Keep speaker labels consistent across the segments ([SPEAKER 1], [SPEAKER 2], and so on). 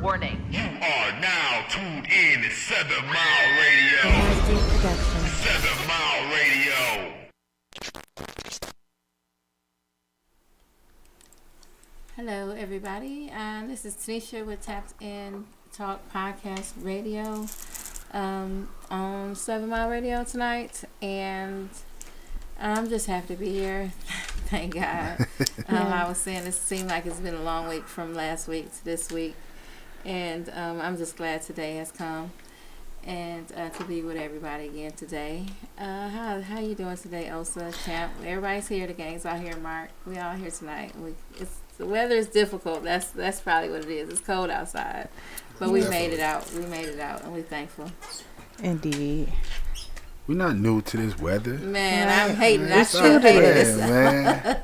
[SPEAKER 1] Warning.
[SPEAKER 2] You are now tuned in to 7 Mile Radio. 7 Mile Radio.
[SPEAKER 3] Hello, everybody. This is Tanisha with Tapped In Talk Podcast Radio on 7 Mile Radio tonight, and I'm just happy to be here. Thank God. I was saying it seemed like it's been a long week from last week to this week, and I'm just glad today has come and to be with everybody again today. How you doing today, Osa, Champ? Everybody's here. The gang's out here. Mark, we all here tonight. The weather is difficult. That's probably what it is. It's cold outside, but we made it out. We made it out, and we're thankful.
[SPEAKER 4] Indeed.
[SPEAKER 5] We're not new to this weather.
[SPEAKER 3] Man, I'm hating. I still hate it.
[SPEAKER 5] Man.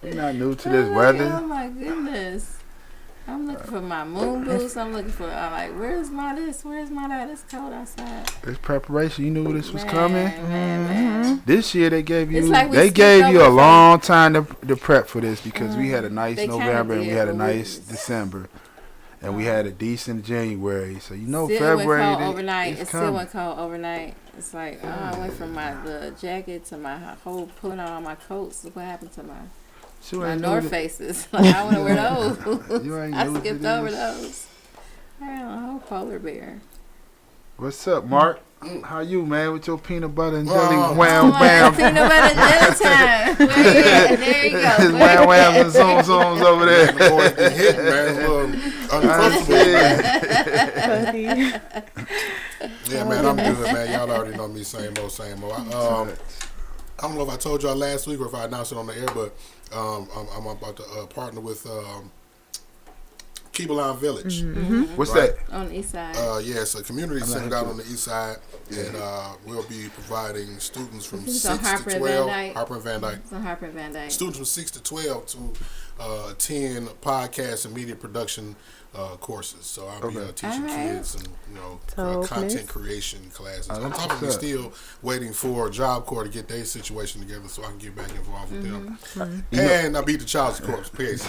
[SPEAKER 5] We're not new to this weather.
[SPEAKER 3] Oh my goodness. I'm looking for my moon boots. I'm looking for, where's my this? Where's my that? It's cold outside.
[SPEAKER 5] It's preparation. You knew this was coming.
[SPEAKER 3] Man.
[SPEAKER 5] This year they gave you
[SPEAKER 3] like
[SPEAKER 5] a long time to prep for this because we had a nice November and we had a nice December. And we had a decent January. So February
[SPEAKER 3] it still went cold overnight. It's like, I went from the jacket to my whole putting on all my coats. What happened to my North Faces? Like, I want to wear those. I skipped over those. I had a whole polar bear.
[SPEAKER 5] What's up, Mark? How you, man, with your peanut butter and jelly wham wham?
[SPEAKER 3] Peanut butter jelly time. There you go.
[SPEAKER 5] Wham wham and zoom zooms over there.
[SPEAKER 6] The boys be hitting, man. Yeah, man, I'm good, man. Y'all already know me, same old. I don't know if I told y'all last week or if I announced it on the air, but I'm about to partner with Keebaline Village.
[SPEAKER 5] Mm-hmm. What's that?
[SPEAKER 3] On the east side.
[SPEAKER 6] Yeah, it's a community center down on the east side, and we'll be providing students from 6 to 12. Harper and Van Dyke.
[SPEAKER 3] It's on Harper and Van Dyke.
[SPEAKER 6] Students from 6 to 12 to attend podcast and media production courses. So I'll be teaching kids and content creation classes. On top of it, still waiting for Job Corps to get their situation together so I can get back involved with them. And I beat the child support. Period.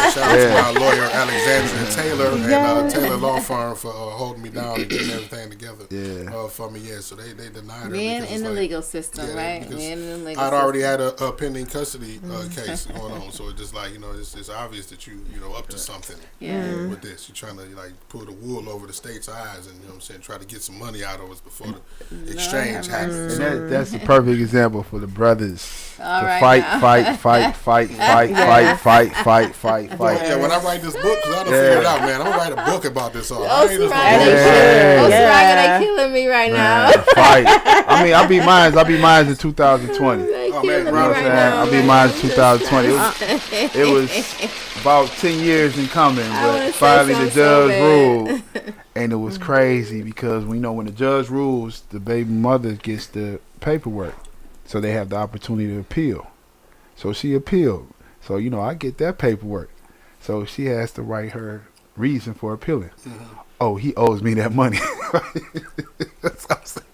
[SPEAKER 6] Shout out to my lawyer Alexandria Taylor and Taylor Law Firm for holding me down and getting everything together for me. Yeah, so they denied her.
[SPEAKER 3] Men in the legal system, right? Men in the legal
[SPEAKER 6] I'd already had a pending custody case going on, so it's just like it's obvious that you up to something with this. You're trying to pull the wool over the state's eyes, and try to get some money out of us before the exchange happens.
[SPEAKER 5] And that's the perfect example for the brothers to fight.
[SPEAKER 6] Yeah, when I write this book, because I done figured it out, man, I'm gonna write a book about this.
[SPEAKER 3] They killing me right now.
[SPEAKER 5] Fight. I mean, I'll be mine in 2020. I'll be mine in 2020. It was about 10 years in coming, but finally the judge ruled, and it was crazy because when the judge rules, the baby mother gets the paperwork, so they have the opportunity to appeal. So she appealed. So I get that paperwork. So she has to write her reason for appealing. Mm-hmm. Oh, he owes me that money. That's what I'm saying.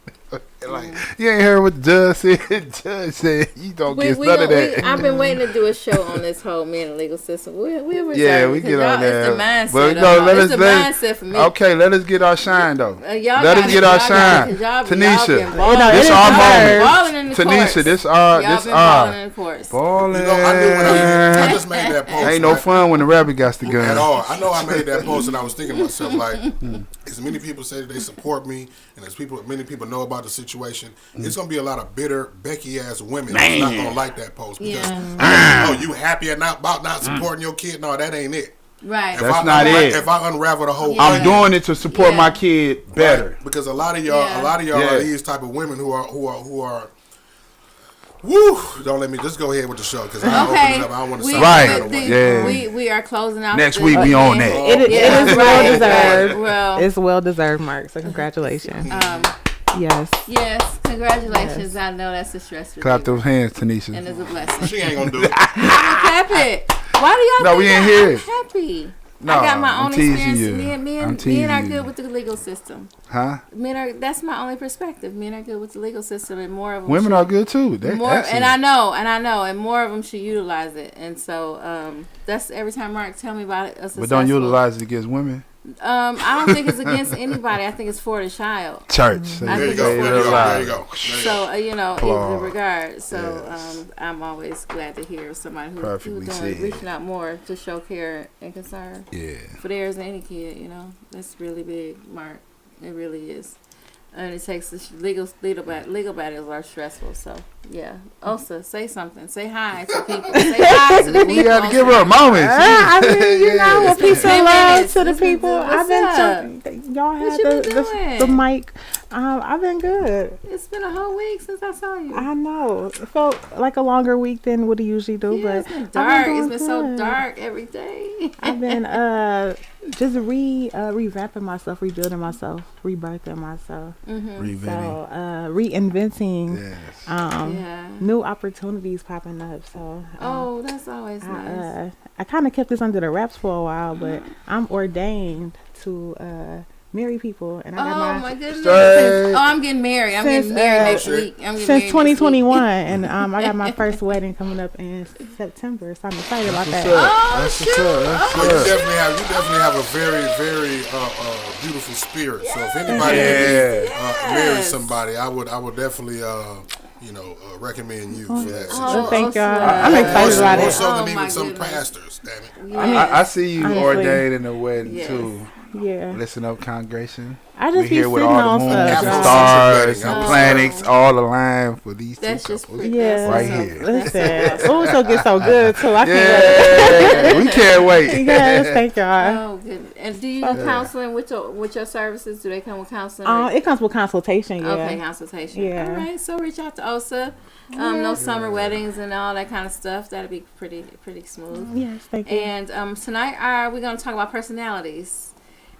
[SPEAKER 5] Like, you ain't heard what the judge said. The judge said you don't get none of that.
[SPEAKER 3] I've been waiting to do a show on this whole men and legal system. We
[SPEAKER 5] get on there.
[SPEAKER 3] It's the mindset. It's the mindset for me.
[SPEAKER 5] Okay, let us get our shine though.
[SPEAKER 3] Let
[SPEAKER 5] us get our shine. Tanisha, this our moment. Tanisha, this our balling.
[SPEAKER 6] I just made that post.
[SPEAKER 5] Ain't no fun when the rabbit got the gun
[SPEAKER 6] at all. I know I made that post and I was thinking to myself as many people say that they support me and as many people know about the situation, it's gonna be a lot of bitter Becky ass women that's not gonna like that post because you happy about not supporting your kid? No, that ain't it.
[SPEAKER 3] Right.
[SPEAKER 5] That's not it.
[SPEAKER 6] If I unravel the whole
[SPEAKER 5] I'm doing it to support my kid better.
[SPEAKER 6] Right. Because a lot of y'all are these type of women who are woo! Don't let me just go ahead with the show because I open it up. I don't want to sound
[SPEAKER 3] We are closing out.
[SPEAKER 5] Next week we on that.
[SPEAKER 4] It is well deserved. It's well deserved, Mark. So congratulations.
[SPEAKER 3] Yes, congratulations. I know that's a stress.
[SPEAKER 5] Clap those hands, Tanisha.
[SPEAKER 3] And it's a blessing.
[SPEAKER 6] She ain't gonna do it.
[SPEAKER 3] Clap it. Why do y'all?
[SPEAKER 5] No, we ain't here.
[SPEAKER 3] Happy.
[SPEAKER 5] No,
[SPEAKER 3] I got my
[SPEAKER 5] I'm
[SPEAKER 3] own
[SPEAKER 5] teasing
[SPEAKER 3] experience.
[SPEAKER 5] you.
[SPEAKER 3] Men are good with the legal system.
[SPEAKER 5] Huh?
[SPEAKER 3] That's my only perspective. Men are good with the legal system, and more of them.
[SPEAKER 5] Women are good too.
[SPEAKER 3] And I know, and more of them should utilize it. And so that's every time Mark tell me about it.
[SPEAKER 5] But don't utilize it against women.
[SPEAKER 3] I don't think it's against anybody. I think it's for the child.
[SPEAKER 5] Church.
[SPEAKER 6] There you go.
[SPEAKER 3] So in the regard. So I'm always glad to hear somebody who's reaching out more to show care and concern.
[SPEAKER 5] Yeah.
[SPEAKER 3] For theirs and any kid, that's really big, Mark. It really is. And it takes legal battles are stressful. So yeah, Osa, say something. Say hi to people. Say hi to the people.
[SPEAKER 5] We got to give her a moment.
[SPEAKER 4] I mean, a piece of love to the people.
[SPEAKER 3] I've
[SPEAKER 4] been y'all had the mic. I've been good.
[SPEAKER 3] It's been a whole week since I saw you.
[SPEAKER 4] I know. It felt like a longer week than what I usually do, but
[SPEAKER 3] it's been dark. It's been so dark every day.
[SPEAKER 4] I've been just revamping myself, rebuilding myself, rebirthing myself.
[SPEAKER 5] Reinventing.
[SPEAKER 4] So reinventing. Yes. New opportunities popping up. So
[SPEAKER 3] that's always nice.
[SPEAKER 4] I kind of kept this under the wraps for a while, but I'm ordained to marry people, and I got
[SPEAKER 3] my goodness! I'm getting married. I'm getting married next week.
[SPEAKER 4] Since 2021, and I got my first wedding coming up in September, so I'm excited about that.
[SPEAKER 6] You definitely have a very, very beautiful spirit. So if anybody marries somebody, I would definitely recommend you for that situation.
[SPEAKER 4] Thank y'all. I'm excited about it.
[SPEAKER 6] More so than even some pastors, damn it.
[SPEAKER 5] I see you ordained in the wedding too.
[SPEAKER 4] Yeah.
[SPEAKER 5] Listen up, congregation.
[SPEAKER 4] I just
[SPEAKER 5] be here with
[SPEAKER 4] sitting
[SPEAKER 5] all
[SPEAKER 4] on
[SPEAKER 5] the moons
[SPEAKER 4] stuff,
[SPEAKER 5] and stars and planets all aligned for these
[SPEAKER 3] That's
[SPEAKER 5] two
[SPEAKER 3] just
[SPEAKER 5] couples.
[SPEAKER 3] right
[SPEAKER 5] here.
[SPEAKER 4] Listen, so get so good too. I can't wait.
[SPEAKER 5] We can't wait.
[SPEAKER 4] Yes, thank y'all.
[SPEAKER 3] Oh, good. And do you do counseling with your services? Do they come with counseling?
[SPEAKER 4] It comes with consultation. Yeah.
[SPEAKER 3] Okay, consultation.
[SPEAKER 4] Yeah.
[SPEAKER 3] All right. So reach out to Osa. No summer weddings and all that kind of stuff. That'll be pretty smooth.
[SPEAKER 4] Yes, thank you.
[SPEAKER 3] And tonight, we're going to talk about personalities.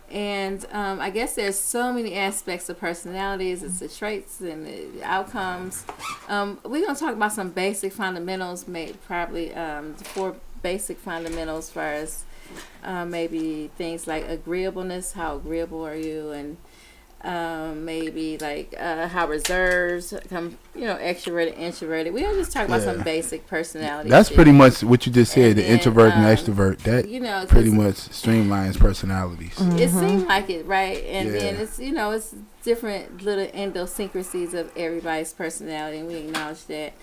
[SPEAKER 3] And I guess there's so many aspects of personalities. It's the traits and the outcomes. We're going to talk about some basic fundamentals, probably 4 basic fundamentals as far as maybe things like agreeableness. How agreeable are you? And maybe like how reserves come, extroverted, introverted. We'll just talk about some basic personality.
[SPEAKER 5] That's
[SPEAKER 3] shit.
[SPEAKER 5] pretty much what you just said.
[SPEAKER 3] And
[SPEAKER 5] the
[SPEAKER 3] then,
[SPEAKER 5] introvert and extrovert. That pretty much streamlines personalities.
[SPEAKER 3] It seems like it, right? And then it's it's different little idiosyncrasies of everybody's personality, and we acknowledge that.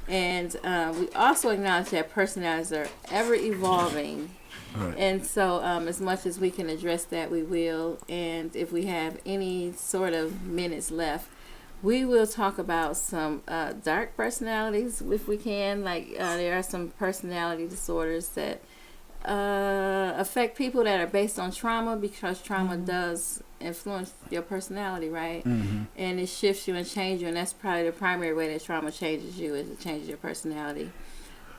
[SPEAKER 3] And we also acknowledge that personalities are ever evolving. Right. And so as much as we can address that, we will. And if we have any sort of minutes left, we will talk about some dark personalities if we can. Like there are some personality disorders that affect people that are based on trauma, because trauma does influence your personality, right? And it shifts you and changes you. And that's probably the primary way that trauma changes you, is it changes your personality.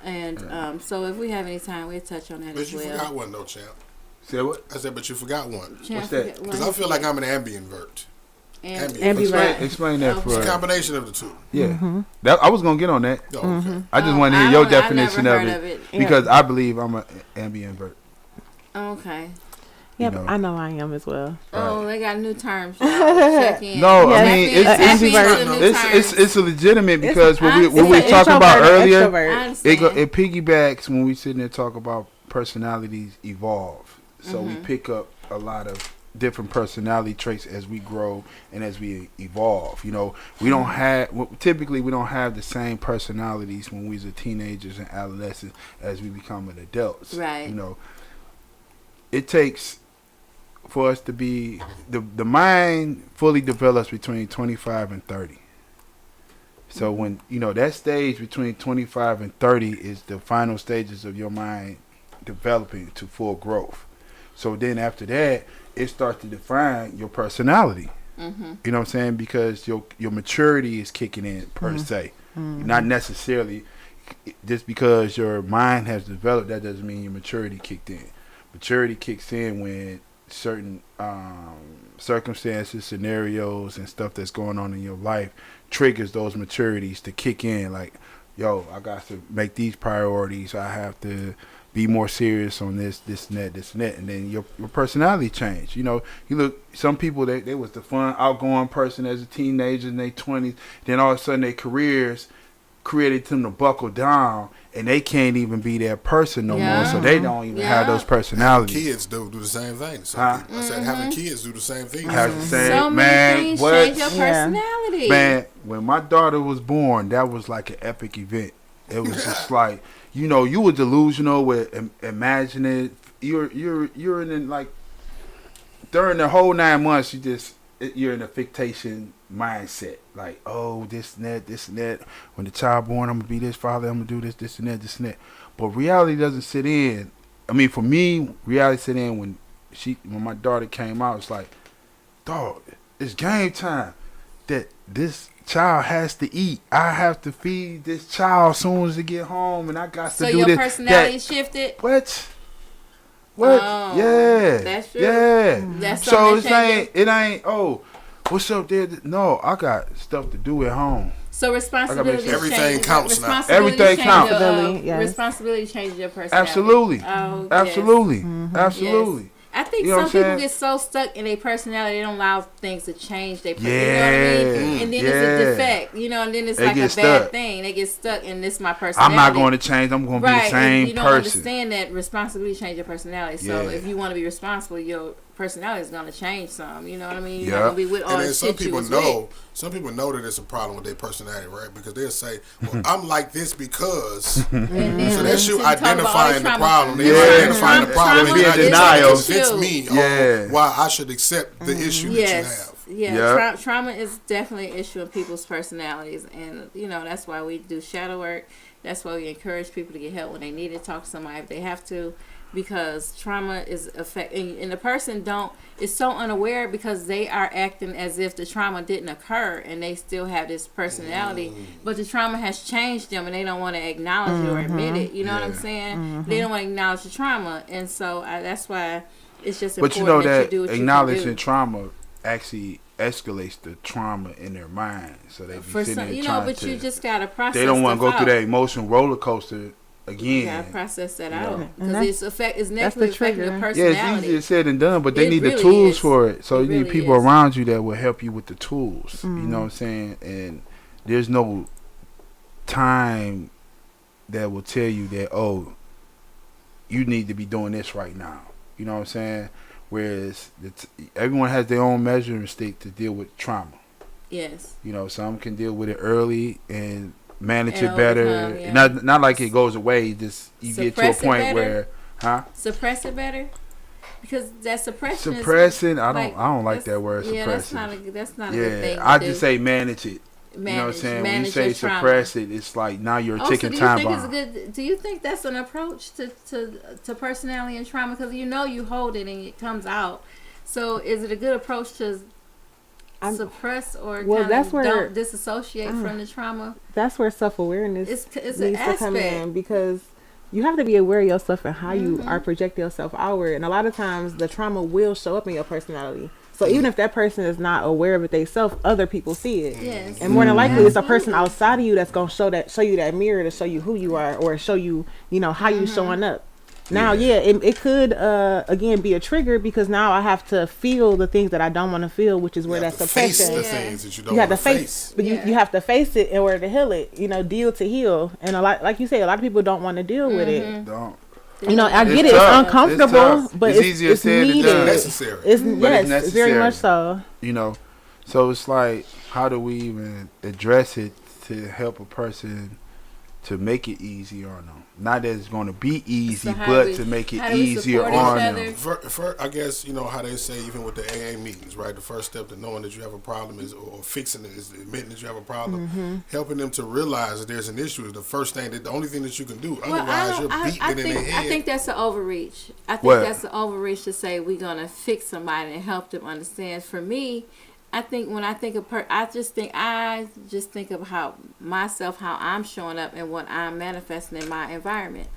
[SPEAKER 3] And so if we have any time, we'll touch on that as well.
[SPEAKER 6] But you forgot one, though, champ.
[SPEAKER 5] Say what?
[SPEAKER 6] I said, but you forgot one.
[SPEAKER 5] What's that?
[SPEAKER 6] Because I feel like I'm an ambivert.
[SPEAKER 5] Explain that for us.
[SPEAKER 6] It's a combination of the two.
[SPEAKER 5] Yeah. I was going to get on that.
[SPEAKER 6] Oh, okay.
[SPEAKER 5] I just want to hear your definition of it. Because I believe I'm an ambivert.
[SPEAKER 3] Okay.
[SPEAKER 4] Yeah, I know I am as well.
[SPEAKER 3] Oh, they got new terms. Check in.
[SPEAKER 5] No, I mean it's a legitimate, because what we were talking about earlier, it piggybacks when we sit there and talk about personalities evolve. So we pick up a lot of different personality traits as we grow and as we evolve. We don't have the same personalities when we were teenagers and adolescents as we become an adults.
[SPEAKER 3] Right.
[SPEAKER 5] It takes for us to be the mind fully develops between 25 and 30. So when that stage between 25 and 30 is the final stages of your mind developing to full growth. So then after that, it starts to define your personality. You know what I'm saying? Because your maturity is kicking in per se. Not necessarily just because your mind has developed, that doesn't mean your maturity kicked in. Maturity kicks in when certain circumstances, scenarios, and stuff that's going on in your life triggers those maturities to kick in. Like, I got to make these priorities. I have to, be more serious on this and that, and then your personality change. You know, you look, some people they was the fun, outgoing person as a teenager in their 20s. Then all of a sudden their careers created them to buckle down, and they can't even be that person no more. So they don't even have those personalities.
[SPEAKER 6] Kids do the same thing. Some people, I said having kids do the same thing.
[SPEAKER 3] So many things change your personality.
[SPEAKER 5] Man, when my daughter was born, that was like an epic event. It was just like, you know, you were delusional with imagining. You're in like during the whole 9 months, you're in a fictation mindset. Like, oh, this and that. When the child born, I'm gonna be this father. I'm gonna do this and that. But reality doesn't sit in. I mean, for me, reality set in when my daughter came out. It's like, dog, it's game time. That this child has to eat. I have to feed this child as soon as they get home, and I got to do this.
[SPEAKER 3] So your personality shifted?
[SPEAKER 5] What?
[SPEAKER 3] Oh,
[SPEAKER 5] yeah.
[SPEAKER 3] That's true.
[SPEAKER 5] Yeah.
[SPEAKER 3] That's
[SPEAKER 5] so it ain't, oh, what's up there? No, I got stuff to do at home.
[SPEAKER 3] So responsibility
[SPEAKER 6] everything counts now.
[SPEAKER 5] Everything counts.
[SPEAKER 3] Responsibility changes your personality.
[SPEAKER 5] Absolutely.
[SPEAKER 3] Oh,
[SPEAKER 5] absolutely.
[SPEAKER 3] Yes.
[SPEAKER 5] Mm-hmm. Absolutely.
[SPEAKER 3] Yes. I think
[SPEAKER 5] some
[SPEAKER 3] people get so stuck in their personality, they don't allow things to change their personality.
[SPEAKER 5] Yeah.
[SPEAKER 3] You know what I mean? And then it's a defect, you know, and then it's
[SPEAKER 5] They
[SPEAKER 3] like a
[SPEAKER 5] get
[SPEAKER 3] bad
[SPEAKER 5] stuck.
[SPEAKER 3] thing. They get stuck in this my personality.
[SPEAKER 5] I'm not going to change. I'm going to be the same
[SPEAKER 3] and you don't
[SPEAKER 5] person.
[SPEAKER 3] understand that responsibility changes your personality. So if you want to be responsible, your personality is going to change some. You know what I mean? You're not going to be with all
[SPEAKER 6] and
[SPEAKER 3] the
[SPEAKER 6] then
[SPEAKER 3] shit you was with.
[SPEAKER 6] Some people know that it's a problem with their personality, right? Because they'll say, well, I'm like this because. So that's you identifying the problem. They're identifying the problem.
[SPEAKER 5] Be in denial.
[SPEAKER 6] Convince me on why I should accept the issue that you have.
[SPEAKER 3] Yeah, trauma is definitely an issue in people's personalities. And, you know, that's why we do shadow work. That's why we encourage people to get help when they need to talk to somebody if they have to. Because trauma is affecting, and the person is so unaware because they are acting as if the trauma didn't occur and they still have this personality, but the trauma has changed them and they don't want to acknowledge it or admit it. You know what I'm saying? They don't want to acknowledge the trauma, and so that's why it's just important.
[SPEAKER 5] But you know that
[SPEAKER 3] you do what
[SPEAKER 5] acknowledging trauma actually escalates the trauma in their mind, so they be sitting there trying to.
[SPEAKER 3] You just gotta process.
[SPEAKER 5] They don't want to go through that emotional roller coaster again.
[SPEAKER 3] You gotta process that out because it's negatively affecting your personality.
[SPEAKER 5] Yeah, it's easier said than done, but they need the tools for it. So you need people around you that will help you with the tools. You know what I'm saying? And there's no time that will tell you that, oh, you need to be doing this right now. You know what I'm saying? Whereas everyone has their own measuring stick to deal with trauma. Yes. You know, some can deal with it early and manage it better. Not like it goes away. Just you get to a point where,
[SPEAKER 3] suppress it better. Because that suppression.
[SPEAKER 5] Suppressing, I don't like that word.
[SPEAKER 3] Yeah,
[SPEAKER 5] suppressing.
[SPEAKER 3] that's not a good thing.
[SPEAKER 5] I just say manage it. You know what I'm saying? When you say suppress it, it's like now you're ticking time bomb.
[SPEAKER 3] Do you think that's an approach to personality and trauma? Because you know you hold it and it comes out. So is it a good approach to suppress or don't disassociate from the trauma?
[SPEAKER 4] That's where self-awareness
[SPEAKER 3] it's
[SPEAKER 4] needs to come in, because you have to be aware of yourself and how you are projecting yourself outward. And a lot of times the trauma will show up in your personality. So even if that person is not aware of it themselves, other people see it. Yes. And more than likely it's a person outside of you that's going to show you that mirror to show you who you are, or show you, how you showing up. Now, it could, again, be a trigger, because now I have to feel the things that I don't want to feel, which is where that's suppression.
[SPEAKER 6] Face the things that you don't want to face.
[SPEAKER 4] But you have to face it in order to heal it, deal to heal. And a lot, like you say, a lot of people don't want to deal with it.
[SPEAKER 5] Don't.
[SPEAKER 4] I get it. It's uncomfortable, but it's
[SPEAKER 5] easier said
[SPEAKER 4] needed.
[SPEAKER 5] than done.
[SPEAKER 6] Necessary.
[SPEAKER 4] It's very much so.
[SPEAKER 5] So it's like, how do we even address it to help a person to make it easier on them? Not that it's going to be easy, to make it easier on them.
[SPEAKER 6] I guess, how they say, even with the AA meetings, right? The first step to knowing that you have a problem or fixing it is admitting that you have a problem. Helping them to realize that there's an issue is the first thing, the only thing that you can do. Otherwise, you're beating it in their head.
[SPEAKER 3] I think that's an overreach. That's an overreach to say we're going to fix somebody and help them understand. For me, I think when I think of I just think of how I'm showing up and what I'm manifesting in my environment.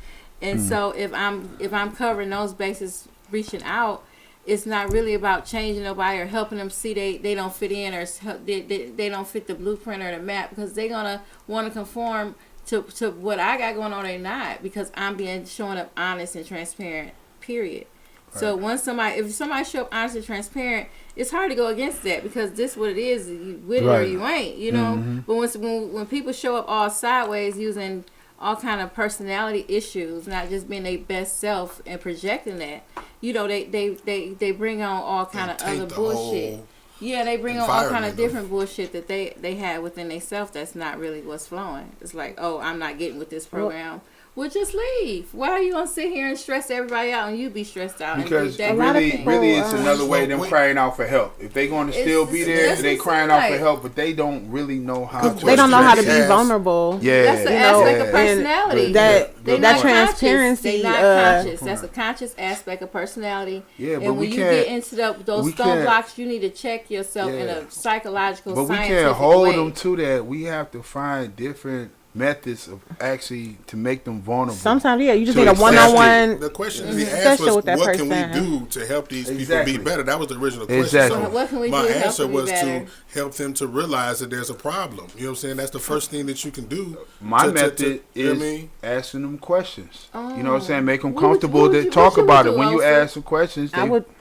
[SPEAKER 3] And so if I'm covering those bases, reaching out, it's not really about changing nobody or helping them see they don't fit in, or they don't fit the blueprint or the map, because they're gonna want to conform to what I got going on or not, because I'm showing up honest and transparent. Period. Right. So if somebody show up honest and transparent, it's hard to go against that, because this what it is. You with it or you ain't. You know. Mm-hmm. But when people show up all sideways using all kind of personality issues, not just being their best self and projecting that, you know, they bring on all kind of other bullshit. Yeah, they bring on all kind of different bullshit that they have within themselves that's not really what's flowing. It's like, oh, I'm not getting with this program. Well, just leave. Why are you gonna sit here and stress everybody out and you be stressed out?
[SPEAKER 5] Because really, it's another way them crying out for help. If they going to still be there, they crying out for help, but they don't really know how to.
[SPEAKER 4] They don't know how to be vulnerable.
[SPEAKER 5] Yeah,
[SPEAKER 3] that's an aspect of personality.
[SPEAKER 4] That transparency.
[SPEAKER 3] They're not conscious. That's a conscious aspect of personality.
[SPEAKER 5] Yeah, but
[SPEAKER 3] and when you get into those stone blocks, you need to check yourself in a psychological.
[SPEAKER 5] But we can't hold them to that. We have to find different methods of actually to make them vulnerable.
[SPEAKER 4] Sometimes, you just need a one-on-one.
[SPEAKER 6] The question we asked was, what can we do to help these people be better? That was the original question.
[SPEAKER 5] Exactly.
[SPEAKER 6] So
[SPEAKER 3] what can we
[SPEAKER 6] my
[SPEAKER 3] do
[SPEAKER 6] answer was
[SPEAKER 3] to
[SPEAKER 6] help them to realize that there's a problem. You know what I'm saying? That's the first thing that you can do.
[SPEAKER 5] My method is asking them questions. You know what I'm saying? Make them comfortable to talk about it. When you ask them questions,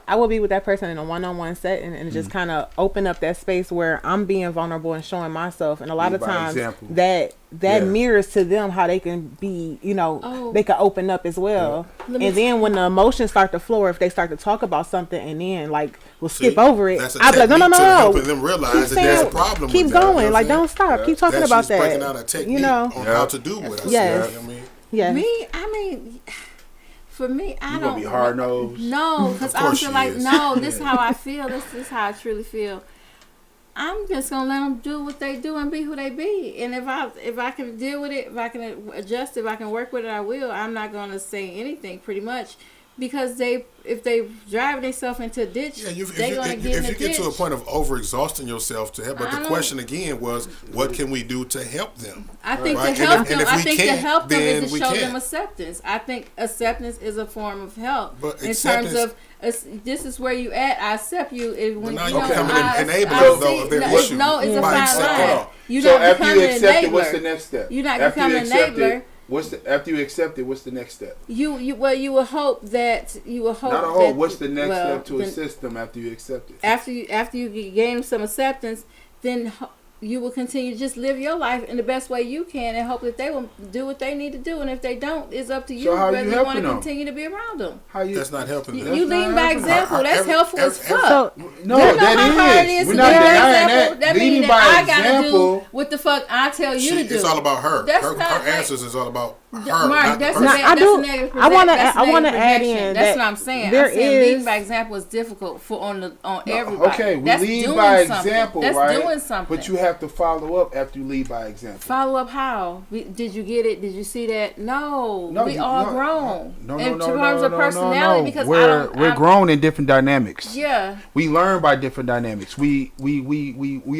[SPEAKER 4] I would be with that person in a one-on-one setting and just kind of open up that space where I'm being vulnerable and showing myself. And a lot of times that mirrors to them how they can be, they can open up as well. And then when the emotions start to flow, or if they start to talk about something and then we'll skip over it, I'll be like, no.
[SPEAKER 6] Helping them realize that there's a problem.
[SPEAKER 4] Keep going. Don't stop. Keep talking about that.
[SPEAKER 6] Breaking out a technique on how to do with us.
[SPEAKER 4] Yes.
[SPEAKER 3] For me, I don't.
[SPEAKER 5] You gonna be hard nosed?
[SPEAKER 3] No, because I feel like this is how I feel. This is how I truly feel. I'm just gonna let them do what they do and be who they be. And if I can deal with it, if I can adjust, if I can work with it, I will. I'm not gonna say anything, pretty much, because if they drive themselves into a ditch, they're gonna get in a ditch.
[SPEAKER 6] If you get to a point of overexhausting yourself to help, but the question again was, what can we do to help them?
[SPEAKER 3] I think to help them, is to show them acceptance. I think acceptance is a form of help.
[SPEAKER 6] But
[SPEAKER 3] in terms of this is where you at. I accept you.
[SPEAKER 6] When now you're becoming an enabler though of their issue.
[SPEAKER 3] No, it's a fine line.
[SPEAKER 5] You're not after you accept it, what's the next step?
[SPEAKER 3] You're not becoming an enabler.
[SPEAKER 5] After you accept it, what's the next step?
[SPEAKER 3] You will hope that
[SPEAKER 5] not a hope. What's the next step to assist them after you accept it?
[SPEAKER 3] After you gain some acceptance, then you will continue to just live your life in the best way you can and hope that they will do what they need to do. And if they don't, it's up to you whether you want to continue to be around them.
[SPEAKER 6] That's not helping them.
[SPEAKER 3] You lead by example. That's helpful as fuck.
[SPEAKER 5] No, that is. We're not denying that.
[SPEAKER 3] That means that I got to do what the fuck I tell you to do.
[SPEAKER 6] It's all about her. Her answers is all about her.
[SPEAKER 3] Mark, that's a negative
[SPEAKER 4] I want to add in.
[SPEAKER 3] That's what I'm saying. I'm saying leading by example is difficult on everybody.
[SPEAKER 5] Okay, we lead by example, right?
[SPEAKER 3] That's doing something.
[SPEAKER 5] But you have to follow up after you lead by example.
[SPEAKER 3] Follow up how? Did you get it? Did you see that? No, we all grown. In terms of personality, because
[SPEAKER 5] we're grown in different dynamics.
[SPEAKER 3] Yeah,
[SPEAKER 5] we learn by different dynamics. We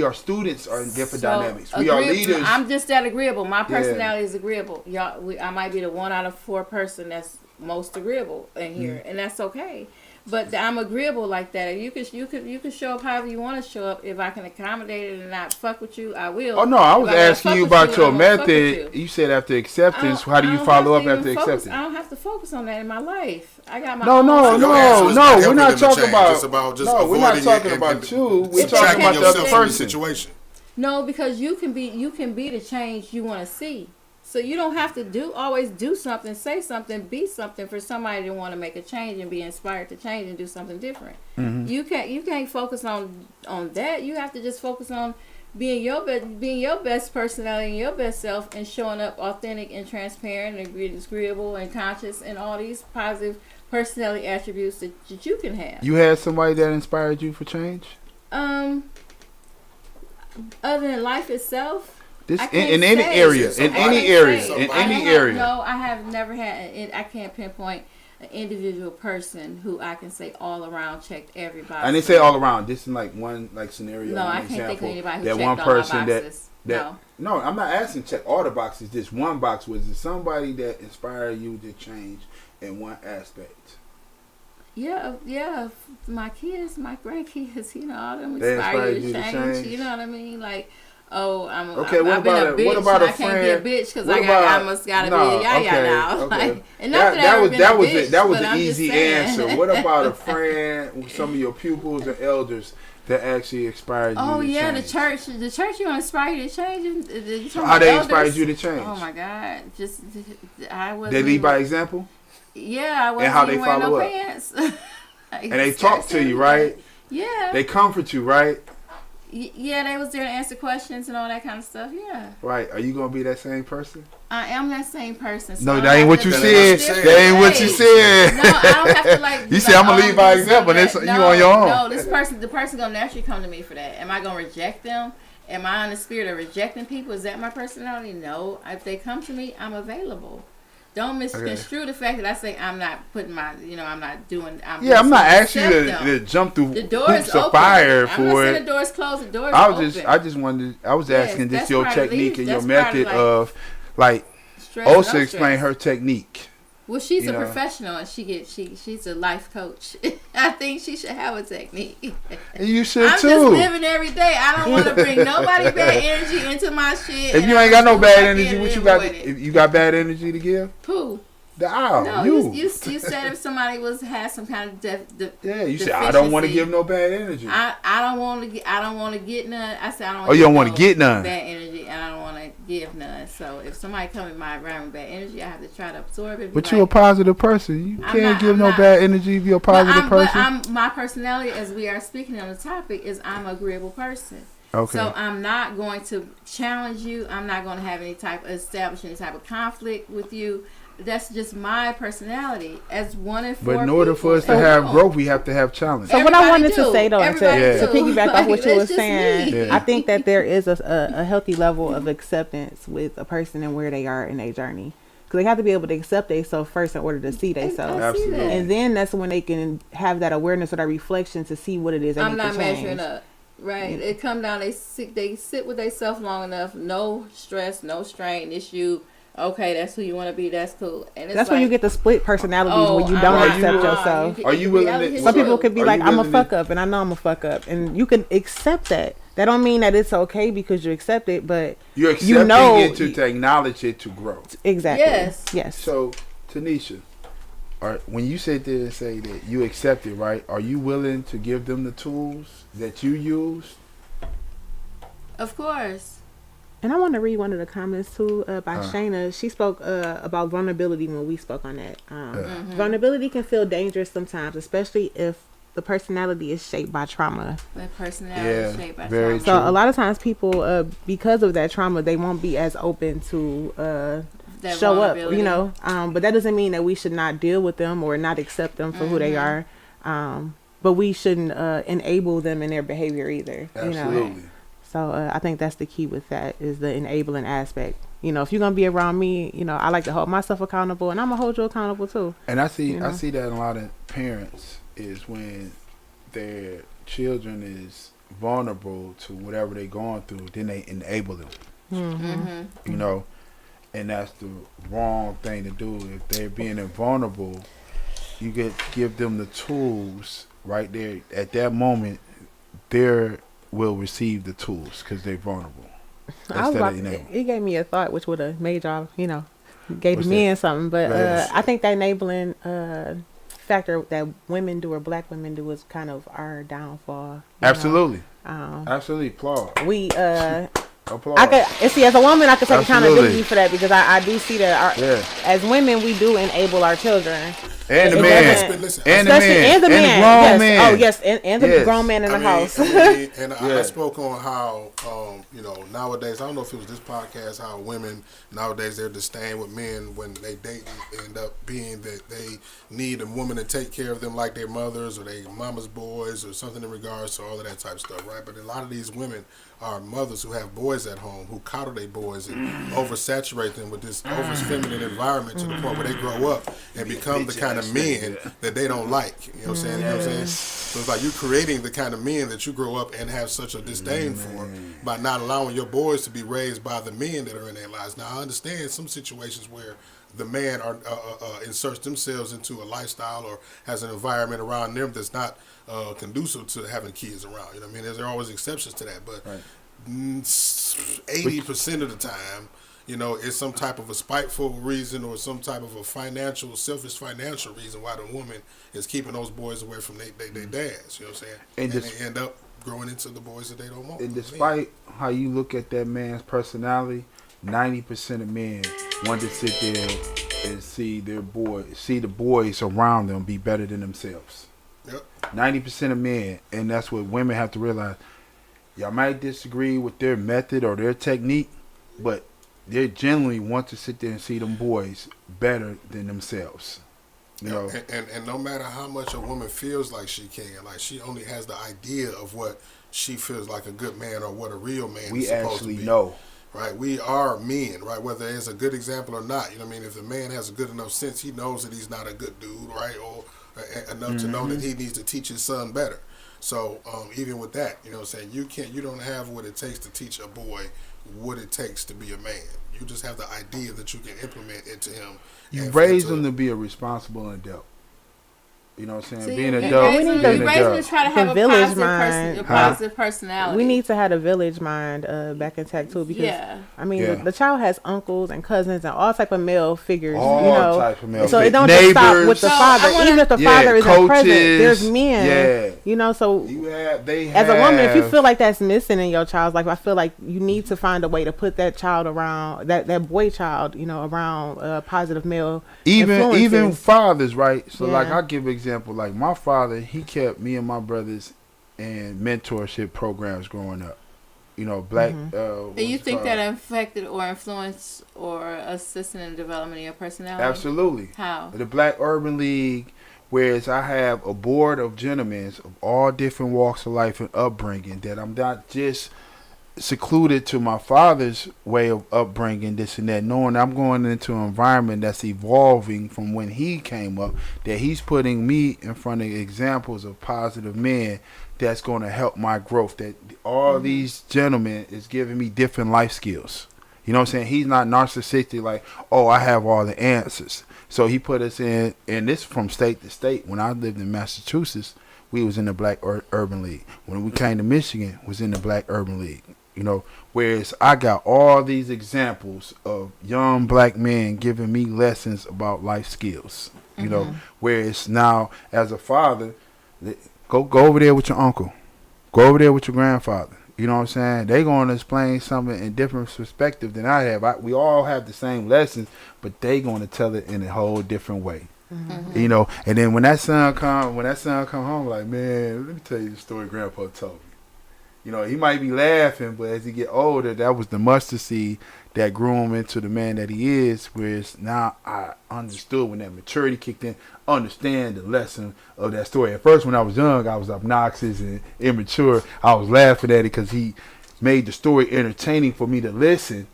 [SPEAKER 5] are students are in different dynamics. We are leaders.
[SPEAKER 3] I'm just that agreeable. My personality is agreeable. I might be the 1 out of 4 person that's most agreeable in here, and that's okay. But I'm agreeable like that. You can show up however you want to show up. If I can accommodate it and not fuck with you, I will.
[SPEAKER 5] Oh no, I was asking you about your method. You said after acceptance, how do you follow up after acceptance?
[SPEAKER 3] I don't have to focus on that in my life. I got my
[SPEAKER 5] no. We're not talking about. We're not talking about you. We're talking about the other person.
[SPEAKER 6] Situation.
[SPEAKER 3] No, because you can be the change you want to see. So you don't have to always do something, say something, be something for somebody to want to make a change and be inspired to change and do something different. Mm-hmm. You can't focus on that. You have to just focus on being your best personality and your best self, and showing up authentic and transparent and agreeable and conscious, and all these positive personality attributes that you can have.
[SPEAKER 5] You had somebody that inspired you for change?
[SPEAKER 3] Other than life itself.
[SPEAKER 5] In any area.
[SPEAKER 3] No, I have never had. I can't pinpoint an individual person who I can say all around checked everybody.
[SPEAKER 5] I didn't say all around. This is one scenario.
[SPEAKER 3] No, I can't think of anybody who checked all my boxes.
[SPEAKER 5] No, I'm not asking check all the boxes. Just one box. Was it somebody that inspired you to change in one aspect?
[SPEAKER 3] Yeah. My kids, my grandkids. All them inspire you to change. You know what I mean? oh,
[SPEAKER 5] Okay,
[SPEAKER 3] I've been a bitch.
[SPEAKER 5] what about a
[SPEAKER 3] I
[SPEAKER 5] friend?
[SPEAKER 3] can't be a bitch because I must gotta be a yaya now.
[SPEAKER 5] Okay.
[SPEAKER 3] Like, and not that
[SPEAKER 5] was an easy answer. What about a friend with some of your pupils and elders that actually inspired you?
[SPEAKER 3] Oh
[SPEAKER 5] to
[SPEAKER 3] yeah,
[SPEAKER 5] change?
[SPEAKER 3] the church you inspire you to change.
[SPEAKER 5] How they inspired you to change?
[SPEAKER 3] Oh my God, I was.
[SPEAKER 5] They lead by example.
[SPEAKER 3] Yeah, I wasn't
[SPEAKER 5] and how they
[SPEAKER 3] even wearing
[SPEAKER 5] follow
[SPEAKER 3] no
[SPEAKER 5] up.
[SPEAKER 3] pants.
[SPEAKER 5] And they talk to you, right?
[SPEAKER 3] Yeah.
[SPEAKER 5] They comfort you, right?
[SPEAKER 3] Yeah, they was there to answer questions and all that kind of stuff. Yeah.
[SPEAKER 5] Right. Are you gonna be that same person?
[SPEAKER 3] I am that same person. So
[SPEAKER 5] No, that ain't what you said. That ain't what you said.
[SPEAKER 3] No, I don't have to like.
[SPEAKER 5] You said I'm gonna lead by example. That's you on your own.
[SPEAKER 3] No, the person gonna naturally come to me for that. Am I gonna reject them? Am I in the spirit of rejecting people? Is that my personality? No. If they come to me, I'm available. Don't misconstrue the fact that I say I'm not putting my, I'm not doing. I'm
[SPEAKER 5] not asking you to jump through hoops of fire for it.
[SPEAKER 3] I'm not saying the door's closed. The door's open.
[SPEAKER 5] I just wanted. I was asking just your technique and your method of, like, Osa explained her technique.
[SPEAKER 3] Well, she's a professional and she's a life coach. I think she should have a technique.
[SPEAKER 5] And you should
[SPEAKER 3] I'm
[SPEAKER 5] too.
[SPEAKER 3] I'm just living every day. I don't want to bring nobody bad energy into my shit.
[SPEAKER 5] If you ain't got no bad energy, what you got? If you got bad energy to give?
[SPEAKER 3] Who?
[SPEAKER 5] No,
[SPEAKER 3] you said if somebody has some kind of
[SPEAKER 5] you said I don't want to give no bad energy.
[SPEAKER 3] I don't want to get none. I said I don't.
[SPEAKER 5] You don't want to get none.
[SPEAKER 3] Bad energy, and I don't want to give none. So if somebody come in my environment with bad energy, I have to try to absorb it.
[SPEAKER 5] But you're a positive person. You can't give no bad energy if you're a positive person.
[SPEAKER 3] But my personality, as we are speaking on the topic, is I'm an agreeable person.
[SPEAKER 5] Okay.
[SPEAKER 3] So I'm not going to challenge you. I'm not going to have establish any type of conflict with you. That's just my personality as one in four.
[SPEAKER 5] But in order for us to have growth, we have to have challenge.
[SPEAKER 4] So what I wanted to say though, to piggyback off what you were saying, I think that there is a healthy level of acceptance with a person and where they are in their journey. Because they have to be able to accept themselves first in order to see themselves.
[SPEAKER 5] Absolutely.
[SPEAKER 4] And then that's when they can have that awareness or that reflection to see what it is they need to change.
[SPEAKER 3] I'm not measuring up. Right. It come down, they sit with themselves long enough, no stress, no strain, issue. Okay, that's who you want to be. That's cool. And
[SPEAKER 4] that's when you get the split personalities when you don't accept yourself.
[SPEAKER 5] Are you willing to?
[SPEAKER 4] Some people could be like, I'm a fuck up, and I know I'm a fuck up, and you can accept that. That don't mean that it's okay because you accept it, but
[SPEAKER 5] you're accepting it to acknowledge it to grow.
[SPEAKER 4] Exactly.
[SPEAKER 3] Yes.
[SPEAKER 5] So, Tanisha, when you sit there and say that you accept it, right? Are you willing to give them the tools that you use?
[SPEAKER 3] Of course.
[SPEAKER 4] And I want to read one of the comments too by Shayna. She spoke about vulnerability when we spoke on that. Vulnerability can feel dangerous sometimes, especially if the personality is shaped by trauma.
[SPEAKER 3] The personality is shaped by
[SPEAKER 5] trauma.
[SPEAKER 4] So a lot of times people, because of that trauma, they won't be as open to show up, but that doesn't mean that we should not deal with them or not accept them for who they are. But we shouldn't enable them in their behavior either.
[SPEAKER 5] Absolutely.
[SPEAKER 4] So I think that's the key with that is the enabling aspect. If you're gonna be around me, I like to hold myself accountable, and I'm gonna hold you accountable too.
[SPEAKER 5] And I see that in a lot of parents is when their children is vulnerable to whatever they're going through, then they enable them. And that's the wrong thing to do. If they're being invulnerable, you give them the tools right there at that moment. Will receive the tools because they're vulnerable.
[SPEAKER 4] It gave me a thought which would have made y'all, gave me in something. But I think that enabling factor that women do or black women do is kind of our downfall.
[SPEAKER 5] Absolutely. Absolutely. Applaud.
[SPEAKER 4] We
[SPEAKER 5] applaud.
[SPEAKER 4] I could see as a woman I could take accountability for that because I do see that as women we do enable our children.
[SPEAKER 5] And the man, and the
[SPEAKER 4] grown man. Oh yes, and the grown man in the house.
[SPEAKER 6] I spoke on how nowadays, I don't know if it was this podcast, how women nowadays they're disdain with men when they date and end up being that they need a woman to take care of them like their mothers or their mama's boys or something in regards to all of that type of stuff, right? But a lot of these women are mothers who have boys at home who coddle their boys and oversaturate them with this over feminine environment to the point where they grow up and become the kind of men that they don't like. You know what I'm saying? So it's like you're creating the kind of men that you grow up and have such a disdain for by not allowing your boys to be raised by the men that are in their lives. Now I understand some situations where the man inserts themselves into a lifestyle or has an environment around them that's not conducive to having kids around. You know what I mean? There are always exceptions to that, but 80% of the time, it's some type of a spiteful reason or some type of a selfish financial reason why the woman is keeping those boys away from their dads. You know what I'm saying? And they end up growing into the boys that they don't want.
[SPEAKER 5] And despite how you look at that man's personality, 90% of men want to sit there and see the boys around them be better than themselves.
[SPEAKER 6] Yep.
[SPEAKER 5] 90% of men, and that's what women have to realize. Y'all might disagree with their method or their technique, but they generally want to sit there and see them boys better than themselves. You know,
[SPEAKER 6] and no matter how much a woman feels like she can, like she only has the idea of what she feels like a good man or what a real man is supposed to be. We actually know. Right, we are men, right? Whether it's a good example or not, you know what I mean. If a man has a good enough sense, he knows that he's not a good dude, right? Or enough to know that he needs to teach his son better. So even with that, you know what I'm saying, you don't have what it takes to teach a boy what it takes to be a man. You just have the idea that you can implement into him.
[SPEAKER 5] You raise him to be a responsible adult. You know what I'm saying? Being an
[SPEAKER 3] we
[SPEAKER 5] adult.
[SPEAKER 3] need to try to have a positive personality.
[SPEAKER 4] We need to have a village mind back intact too, because I mean the child has uncles and cousins and all type of male figures.
[SPEAKER 5] Type of male
[SPEAKER 4] so it don't just stop with the father. Even if the father isn't present, there's men. Yeah. You know, so as a woman, if you feel like that's missing in your child's life, I feel like you need to find a way to put that child around that boy child, around positive male influences.
[SPEAKER 5] Even fathers, right? So like I'll give an example. Like my father, he kept me and my brothers in mentorship programs growing up. Black.
[SPEAKER 3] Do you think that affected or influenced or assisted in the development of your personality?
[SPEAKER 5] Absolutely.
[SPEAKER 3] How?
[SPEAKER 5] The Black Urban League, whereas I have a board of gentlemen of all different walks of life and upbringing, that I'm not just secluded to my father's way of upbringing, this and that, knowing I'm going into an environment that's evolving from when he came up, that he's putting me in front of examples of positive men that's going to help my growth, that all these gentlemen is giving me different life skills. You know what I'm saying? He's not narcissistic like, oh, I have all the answers. So he put us in, and this from state to state. When I lived in Massachusetts, we was in the Black Urban League. When we came to Michigan, was in the Black Urban League. Whereas I got all these examples of young black men giving me lessons about life skills. Whereas now as a father, go over there with your uncle, go over there with your grandfather. You know what I'm saying? They going to explain something in different perspective than I have. We all have the same lessons, but they going to tell it in a whole different way. And then when that son come home, like, man, let me tell you the story Grandpa told me. He might be laughing, but as he get older, that was the mustard seed that grew him into the man that he is. Whereas now I understood when that maturity kicked in, understand the lesson of that story. At first, when I was young, I was obnoxious and immature. I was laughing at it because he made the story entertaining for me to listen.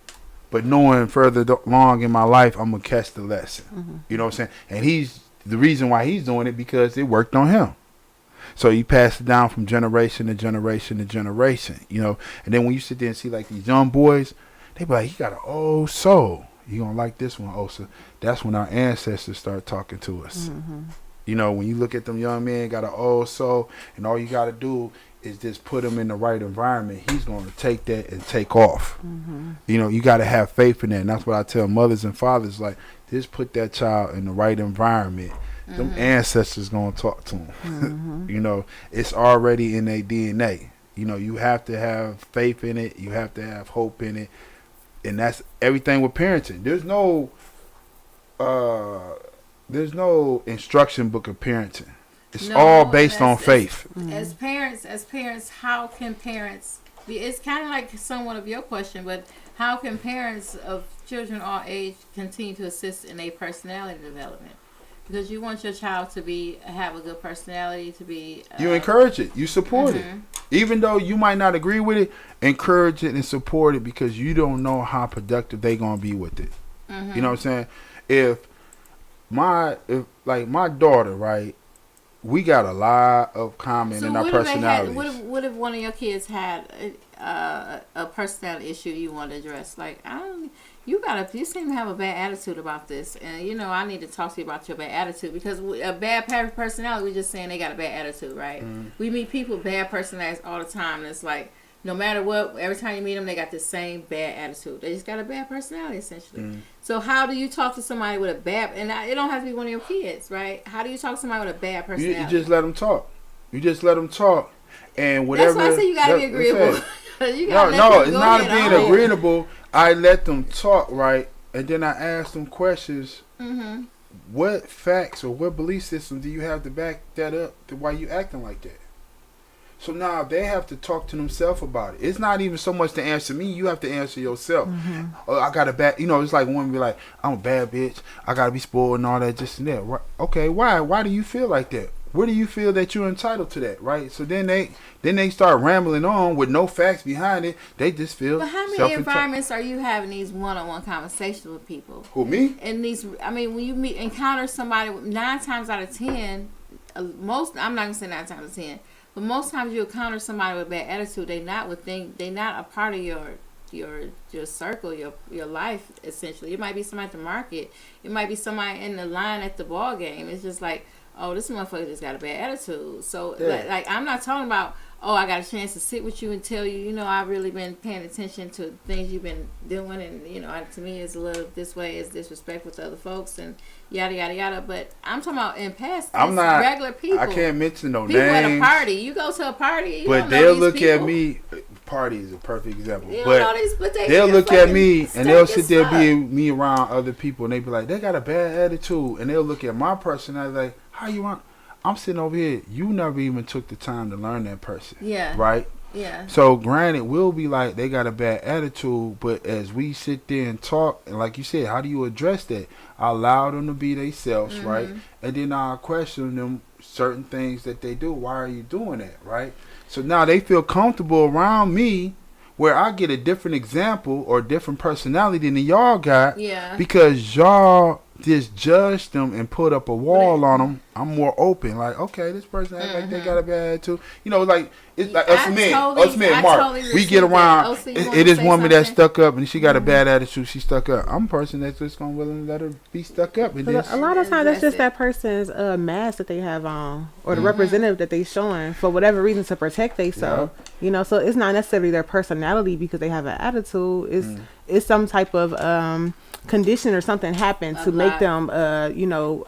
[SPEAKER 5] But knowing further along in my life, I'm going to catch the lesson. You know what I'm saying? And the reason why he's doing it because it worked on him. So he passed it down from generation to generation to generation, And then when you sit there and see like these young boys, they be like, he got an old soul. You gonna like this one, Osa. That's when our ancestors start talking to us. When you look at them young men, got an old soul, and all you got to do is just put him in the right environment. He's going to take that and take off. You got to have faith in that. And that's what I tell mothers and fathers, like, just put that child in the right environment. Them ancestors gonna talk to them. It's already in their DNA. You have to have faith in it. You have to have hope in it, and that's everything with parenting. There's no instruction book of parenting. It's all based on faith.
[SPEAKER 3] As parents, how can parents? It's kind of like somewhat of your question, but how can parents of children all age continue to assist in a personality development? Because you want your child to have a good personality, to be...
[SPEAKER 5] you encourage it. You support it. Even though you might not agree with it, encourage it and support it because you don't know how productive they're going to be with it. You know what I'm saying? If my daughter, right, we got a lot of common in our personalities.
[SPEAKER 3] What if one of your kids had a personality issue you want to address? Like, you seem to have a bad attitude about this, and I need to talk to you about your bad attitude because a bad personality, we're just saying they got a bad attitude, right? We meet people with bad personalities all the time, and it's like no matter what, every time you meet them, they got the same bad attitude. They just got a bad personality, essentially. So how do you talk to somebody with a bad, and it don't have to be one of your kids, right? How do you talk to somebody with a bad personality?
[SPEAKER 5] You just let them talk. You just let them talk. And whatever.
[SPEAKER 3] That's why I say you got to be agreeable.
[SPEAKER 5] No, it's not being agreeable. I let them talk, right? And then I ask them questions. Mm-hmm. What facts or what belief system do you have to back that up to why you acting like that? So now they have to talk to themselves about it. It's not even so much to answer me. You have to answer yourself. Mm-hmm. Oh, I got a bad, it's like women be like, I'm a bad bitch. I got to be spoiled and all that, just and that. Right? Okay, why? Why do you feel like that? Where do you feel that you're entitled to that, right? So then they start rambling on with no facts behind it. They just feel.
[SPEAKER 3] But how many environments are you having these one-on-one conversations with people?
[SPEAKER 5] Who, me?
[SPEAKER 3] And when you encounter somebody, 9 times out of 10, I'm not gonna say 9 times out of 10, but most times you encounter somebody with a bad attitude. They're not a part of your circle, your life. Essentially, it might be somebody at the market. It might be somebody in the line at the ball game. It's just like, oh, this motherfucker just got a bad attitude. So, like I'm not talking about, oh, I got a chance to sit with you and tell you, I've really been paying attention to things you've been doing, and, to me, it's a little this way, it's disrespectful to other folks, and yada, yada, yada. But I'm talking about in past, regular people.
[SPEAKER 5] I can't mention no
[SPEAKER 3] people
[SPEAKER 5] names.
[SPEAKER 3] People at a party. You go to a party,
[SPEAKER 5] but they'll look at me. Party is a perfect example. They'll look at me and they'll sit there being me around other people, and they be like, they got a bad attitude, and they'll look at my personality like, how you want? I'm sitting over here. You never even took the time to learn that person. Yeah. Right?
[SPEAKER 3] Yeah.
[SPEAKER 5] So granted, we'll be like, they got a bad attitude, but as we sit there and talk, and like you said, how do you address that? I allow them to be themselves, right? And then I'll question them certain things that they do. Why are you doing that, right? So now they feel comfortable around me, where I get a different example or different personality than y'all got. Yeah. Because y'all just judge them and put up a wall on them. I'm more open. Like, okay, this person act like they got a bad attitude. Like it's like us men, Mark. Totally we get around. It is woman that's stuck up and she got a bad attitude. She stuck up. I'm a person that's just gonna willing to let her be stuck up. And
[SPEAKER 4] a lot of times that's just that person's mask that they have on, or the representative that they showing for whatever reason to protect themselves. Yeah. So it's not necessarily their personality because they have an attitude. It's some type of condition or something happened to make them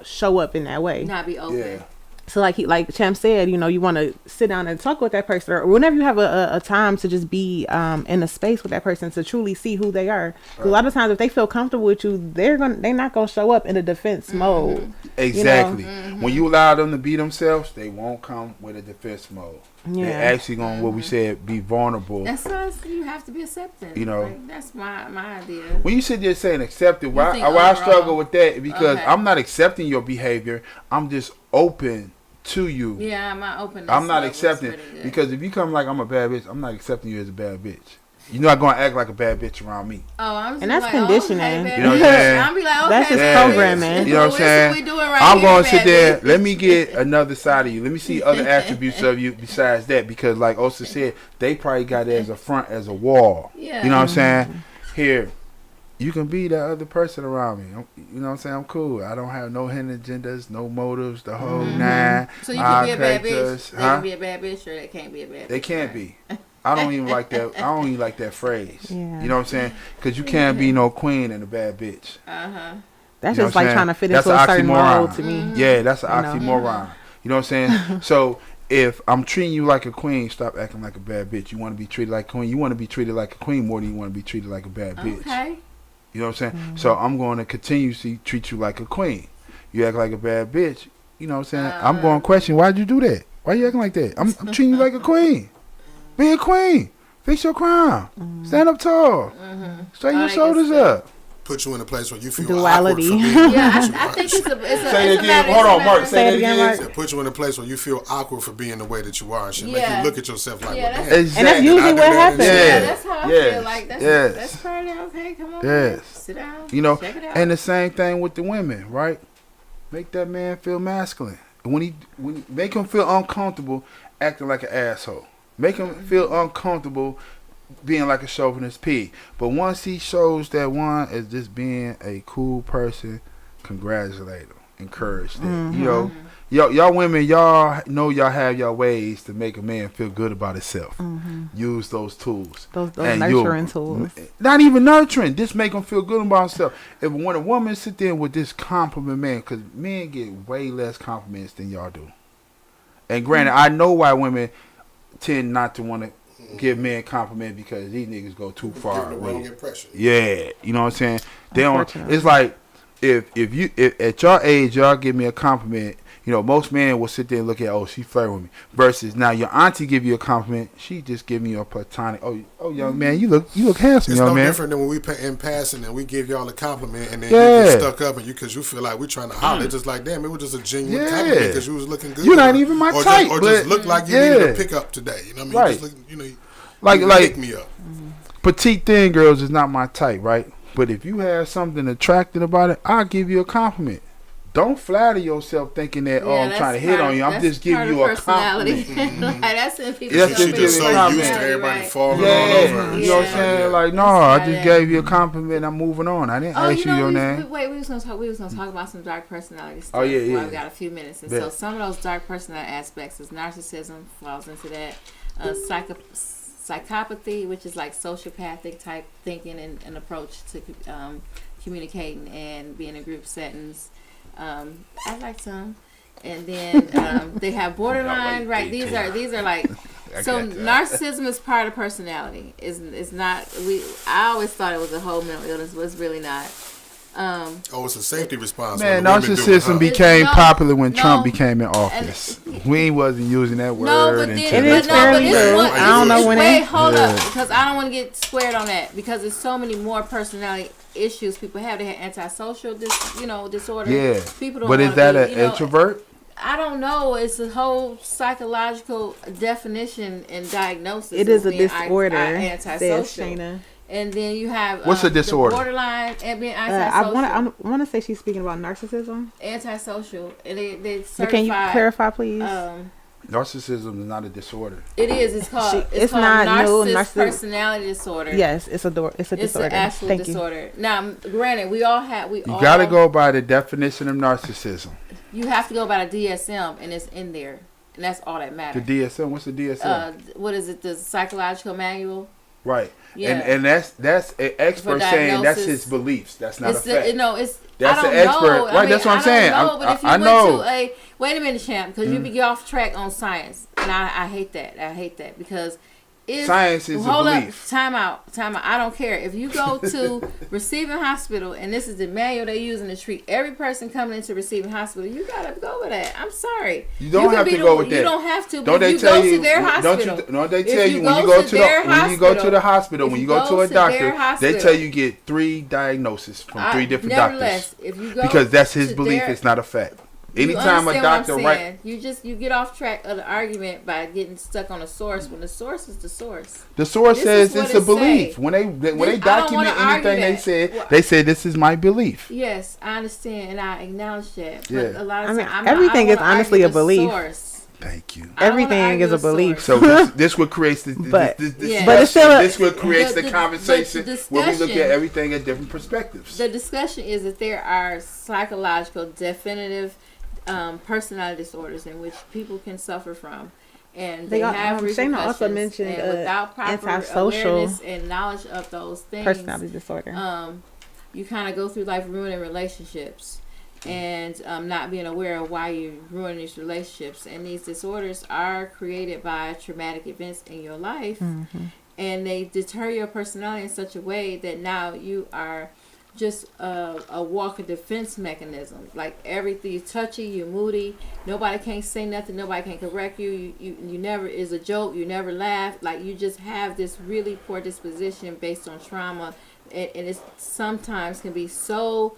[SPEAKER 4] show up in that way,
[SPEAKER 3] not be open. Yeah.
[SPEAKER 4] So like Champ said, you want to sit down and talk with that person, or whenever you have a time to just be in a space with that person to truly see who they are. Right. A lot of times if they feel comfortable with you, they're not gonna show up in a defense mode.
[SPEAKER 5] Exactly. When you allow them to be themselves, they won't come with a defense mode. Yeah. They're actually gonna, what we said, be vulnerable.
[SPEAKER 3] That's why you have to be accepting. That's my idea.
[SPEAKER 5] When you sit there saying accepted, why I struggle with that because I'm not accepting your behavior. I'm just open to you.
[SPEAKER 3] Yeah, my openness.
[SPEAKER 5] I'm not accepting because if you come like I'm a bad bitch, I'm not accepting you as a bad bitch. You're not gonna act like a bad bitch around me.
[SPEAKER 3] Oh, I'm just
[SPEAKER 4] and that's like, conditioning.
[SPEAKER 3] Okay,
[SPEAKER 5] you know what I'm saying?
[SPEAKER 3] I'll be like, okay,
[SPEAKER 4] that's just programming.
[SPEAKER 5] You know what I'm saying? I'm gonna sit there. Let me get another side of you. Let me see other attributes of you besides that. Because, like Osa said, they probably got it as a front, as a wall. Yeah. You know what I'm saying? Here, you can be that other person around me. You know what I'm saying? I'm cool. I don't have no hidden agendas, no motives, the whole nine.
[SPEAKER 3] So you can be a bad bitch. They can be a bad bitch, or they can't be a bad bitch.
[SPEAKER 5] They can't be. I don't even like that. I don't even like that phrase. Yeah. You know what I'm saying? Because you can't be no queen and a bad bitch.
[SPEAKER 4] That's just like trying to fit into a certain mold to me.
[SPEAKER 5] Yeah, that's an oxymoron. You know what I'm saying? So if I'm treating you like a queen, stop acting like a bad bitch. You want to be treated like a queen. You want to be treated like a queen more than you want to be treated like a bad bitch.
[SPEAKER 3] Okay.
[SPEAKER 5] You know what I'm saying? So I'm going to continuously treat you like a queen. You act like a bad bitch. You know what I'm saying? I'm going to question, why'd you do that? Why you acting like that? I'm treating you like a queen. Be a queen. Fix your crown. Stand up tall. Straighten your shoulders up.
[SPEAKER 6] Put you in a place where you feel
[SPEAKER 4] duality.
[SPEAKER 6] Awkward for being
[SPEAKER 3] I think it's a
[SPEAKER 5] say it again. Hold on, Mark. Say it again, Mark.
[SPEAKER 6] Put you in a place where you feel awkward for being the way that you are. And should make you look at yourself like, well,
[SPEAKER 4] exactly. And that's usually what happens.
[SPEAKER 3] Yeah, that's how I feel. Like that's part of it. Okay, come on.
[SPEAKER 5] Yes.
[SPEAKER 3] Sit down.
[SPEAKER 5] Check it out. And the same thing with the women, right? Make that man feel masculine. When make him feel uncomfortable acting like an asshole. Make him feel uncomfortable being like a chauvinist pig. But once he shows that one as just being a cool person, congratulate him, encourage them. y'all women, y'all know y'all have your ways to make a man feel good about himself. Use those tools.
[SPEAKER 4] Those nurturing tools.
[SPEAKER 5] Not even nurturing. Just make him feel good about himself. When a woman sit there with this compliment, man, because men get way less compliments than y'all do. And granted, I know why women tend not to want to give men compliments because these niggas go too far
[SPEAKER 6] the
[SPEAKER 5] away.
[SPEAKER 6] wrong impression.
[SPEAKER 5] Yeah, you know what I'm saying? They don't. It's like if at your age y'all give me a compliment, you know, most men will sit there and look at, oh, she flirting with me. Versus now your auntie give you a compliment, she just give me a platonic, oh young man, you look handsome,
[SPEAKER 6] it's
[SPEAKER 5] young man.
[SPEAKER 6] It's no different than when we in passing and we give y'all a compliment and then you get stuck up and because you feel like we're trying to holler. Just like, damn, it was just a genuine compliment because you was looking good.
[SPEAKER 5] You're not even my type.
[SPEAKER 6] Or just look like you needed a pickup today. You know what I mean?
[SPEAKER 5] Right.
[SPEAKER 6] Just look, you know,
[SPEAKER 5] like
[SPEAKER 6] pick me up.
[SPEAKER 5] Petite thin girls is not my type, right? But if you have something attractive about it, I'll give you a compliment. Don't flatter yourself thinking that, I'm trying to hit on you. I'm just giving you a compliment.
[SPEAKER 3] Like, that's when people
[SPEAKER 6] She just so used to everybody falling all over her.
[SPEAKER 5] You know what I'm saying? Like, no, I just gave you a compliment. I'm moving on. I didn't ask you your name.
[SPEAKER 3] Wait, we was gonna talk about some dark personality stuff.
[SPEAKER 5] Oh yeah.
[SPEAKER 3] We got a few minutes, and so some of those dark personality aspects is narcissism falls into that. Psychopathy, which is like sociopathic type thinking and approach to communicating and being in group settings. I like some, and then they have borderline. Right, these are like so. Narcissism is part of personality. Is not. I always thought it was a whole mental illness, but it's really not.
[SPEAKER 6] It's a safety response.
[SPEAKER 5] Man, narcissism became popular when Trump became in office. We wasn't using that word.
[SPEAKER 4] I don't know when.
[SPEAKER 3] Wait, hold up, because I don't want to get squared on that because there's so many more personality issues people have. They have antisocial, disorder.
[SPEAKER 5] Yeah,
[SPEAKER 3] people don't.
[SPEAKER 5] But is that an introvert?
[SPEAKER 3] I don't know. It's a whole psychological definition and diagnosis.
[SPEAKER 4] It is a disorder.
[SPEAKER 3] Antisocial. And then you have
[SPEAKER 5] what's a disorder?
[SPEAKER 3] The borderline and being antisocial.
[SPEAKER 4] I want to say she's speaking about narcissism.
[SPEAKER 3] Antisocial, and they certified.
[SPEAKER 4] Can you clarify, please?
[SPEAKER 5] Narcissism is not a disorder.
[SPEAKER 3] It is. It's called. It's called
[SPEAKER 4] not
[SPEAKER 3] narcissistic personality disorder.
[SPEAKER 4] Yes, it's a disorder.
[SPEAKER 3] It's an actual disorder. Now, granted, we all
[SPEAKER 5] got to go by the definition of narcissism.
[SPEAKER 3] You have to go by the DSM, and it's in there, and that's all that matters.
[SPEAKER 5] The DSM. What's the DSM?
[SPEAKER 3] What is it? The psychological manual.
[SPEAKER 5] Right. Yeah. And that's an expert saying that's his beliefs. That's not a fact. That's an expert. Right, I mean, that's what I'm saying.
[SPEAKER 3] But if you went to wait a minute, champ, because you be off track on science. And I hate that. I hate that because
[SPEAKER 5] science is a belief.
[SPEAKER 3] Time out. I don't care. If you go to receiving hospital and this is the manual they using to treat every person coming into receiving hospital, you gotta go with that. I'm sorry.
[SPEAKER 5] You don't have to go with that.
[SPEAKER 3] You don't have to.
[SPEAKER 5] Don't they tell you? Don't they tell you when you go to the hospital, when you go to a doctor, they tell you get 3 diagnoses from 3 different doctors.
[SPEAKER 3] If you go
[SPEAKER 5] because that's his belief. It's not a fact. Anytime a doctor, right?
[SPEAKER 3] You get off track of the argument by getting stuck on a source when the source is the source.
[SPEAKER 5] The source says it's a belief. When they document anything they say this is my belief.
[SPEAKER 3] Yes, I understand and I acknowledge that. But a lot of times,
[SPEAKER 4] everything is honestly a belief.
[SPEAKER 5] Thank you.
[SPEAKER 4] Everything is a belief.
[SPEAKER 5] So this what creates this what creates the conversation where we look at everything at different perspectives.
[SPEAKER 3] The discussion is that there are psychological definitive personality disorders in which people can suffer from, and they have
[SPEAKER 4] Shayna also mentioned
[SPEAKER 3] without proper awareness and knowledge of those things,
[SPEAKER 4] personality disorder.
[SPEAKER 3] You kind of go through life ruining relationships and not being aware of why you're ruining these relationships. And these disorders are created by traumatic events in your life, and they deter your personality in such a way that now you are just a walking defense mechanism. Like everything, you touchy, you moody. Nobody can't say nothing. Nobody can correct you. You never is a joke. You never laugh. Like you just have this really poor disposition based on trauma, and it sometimes can be so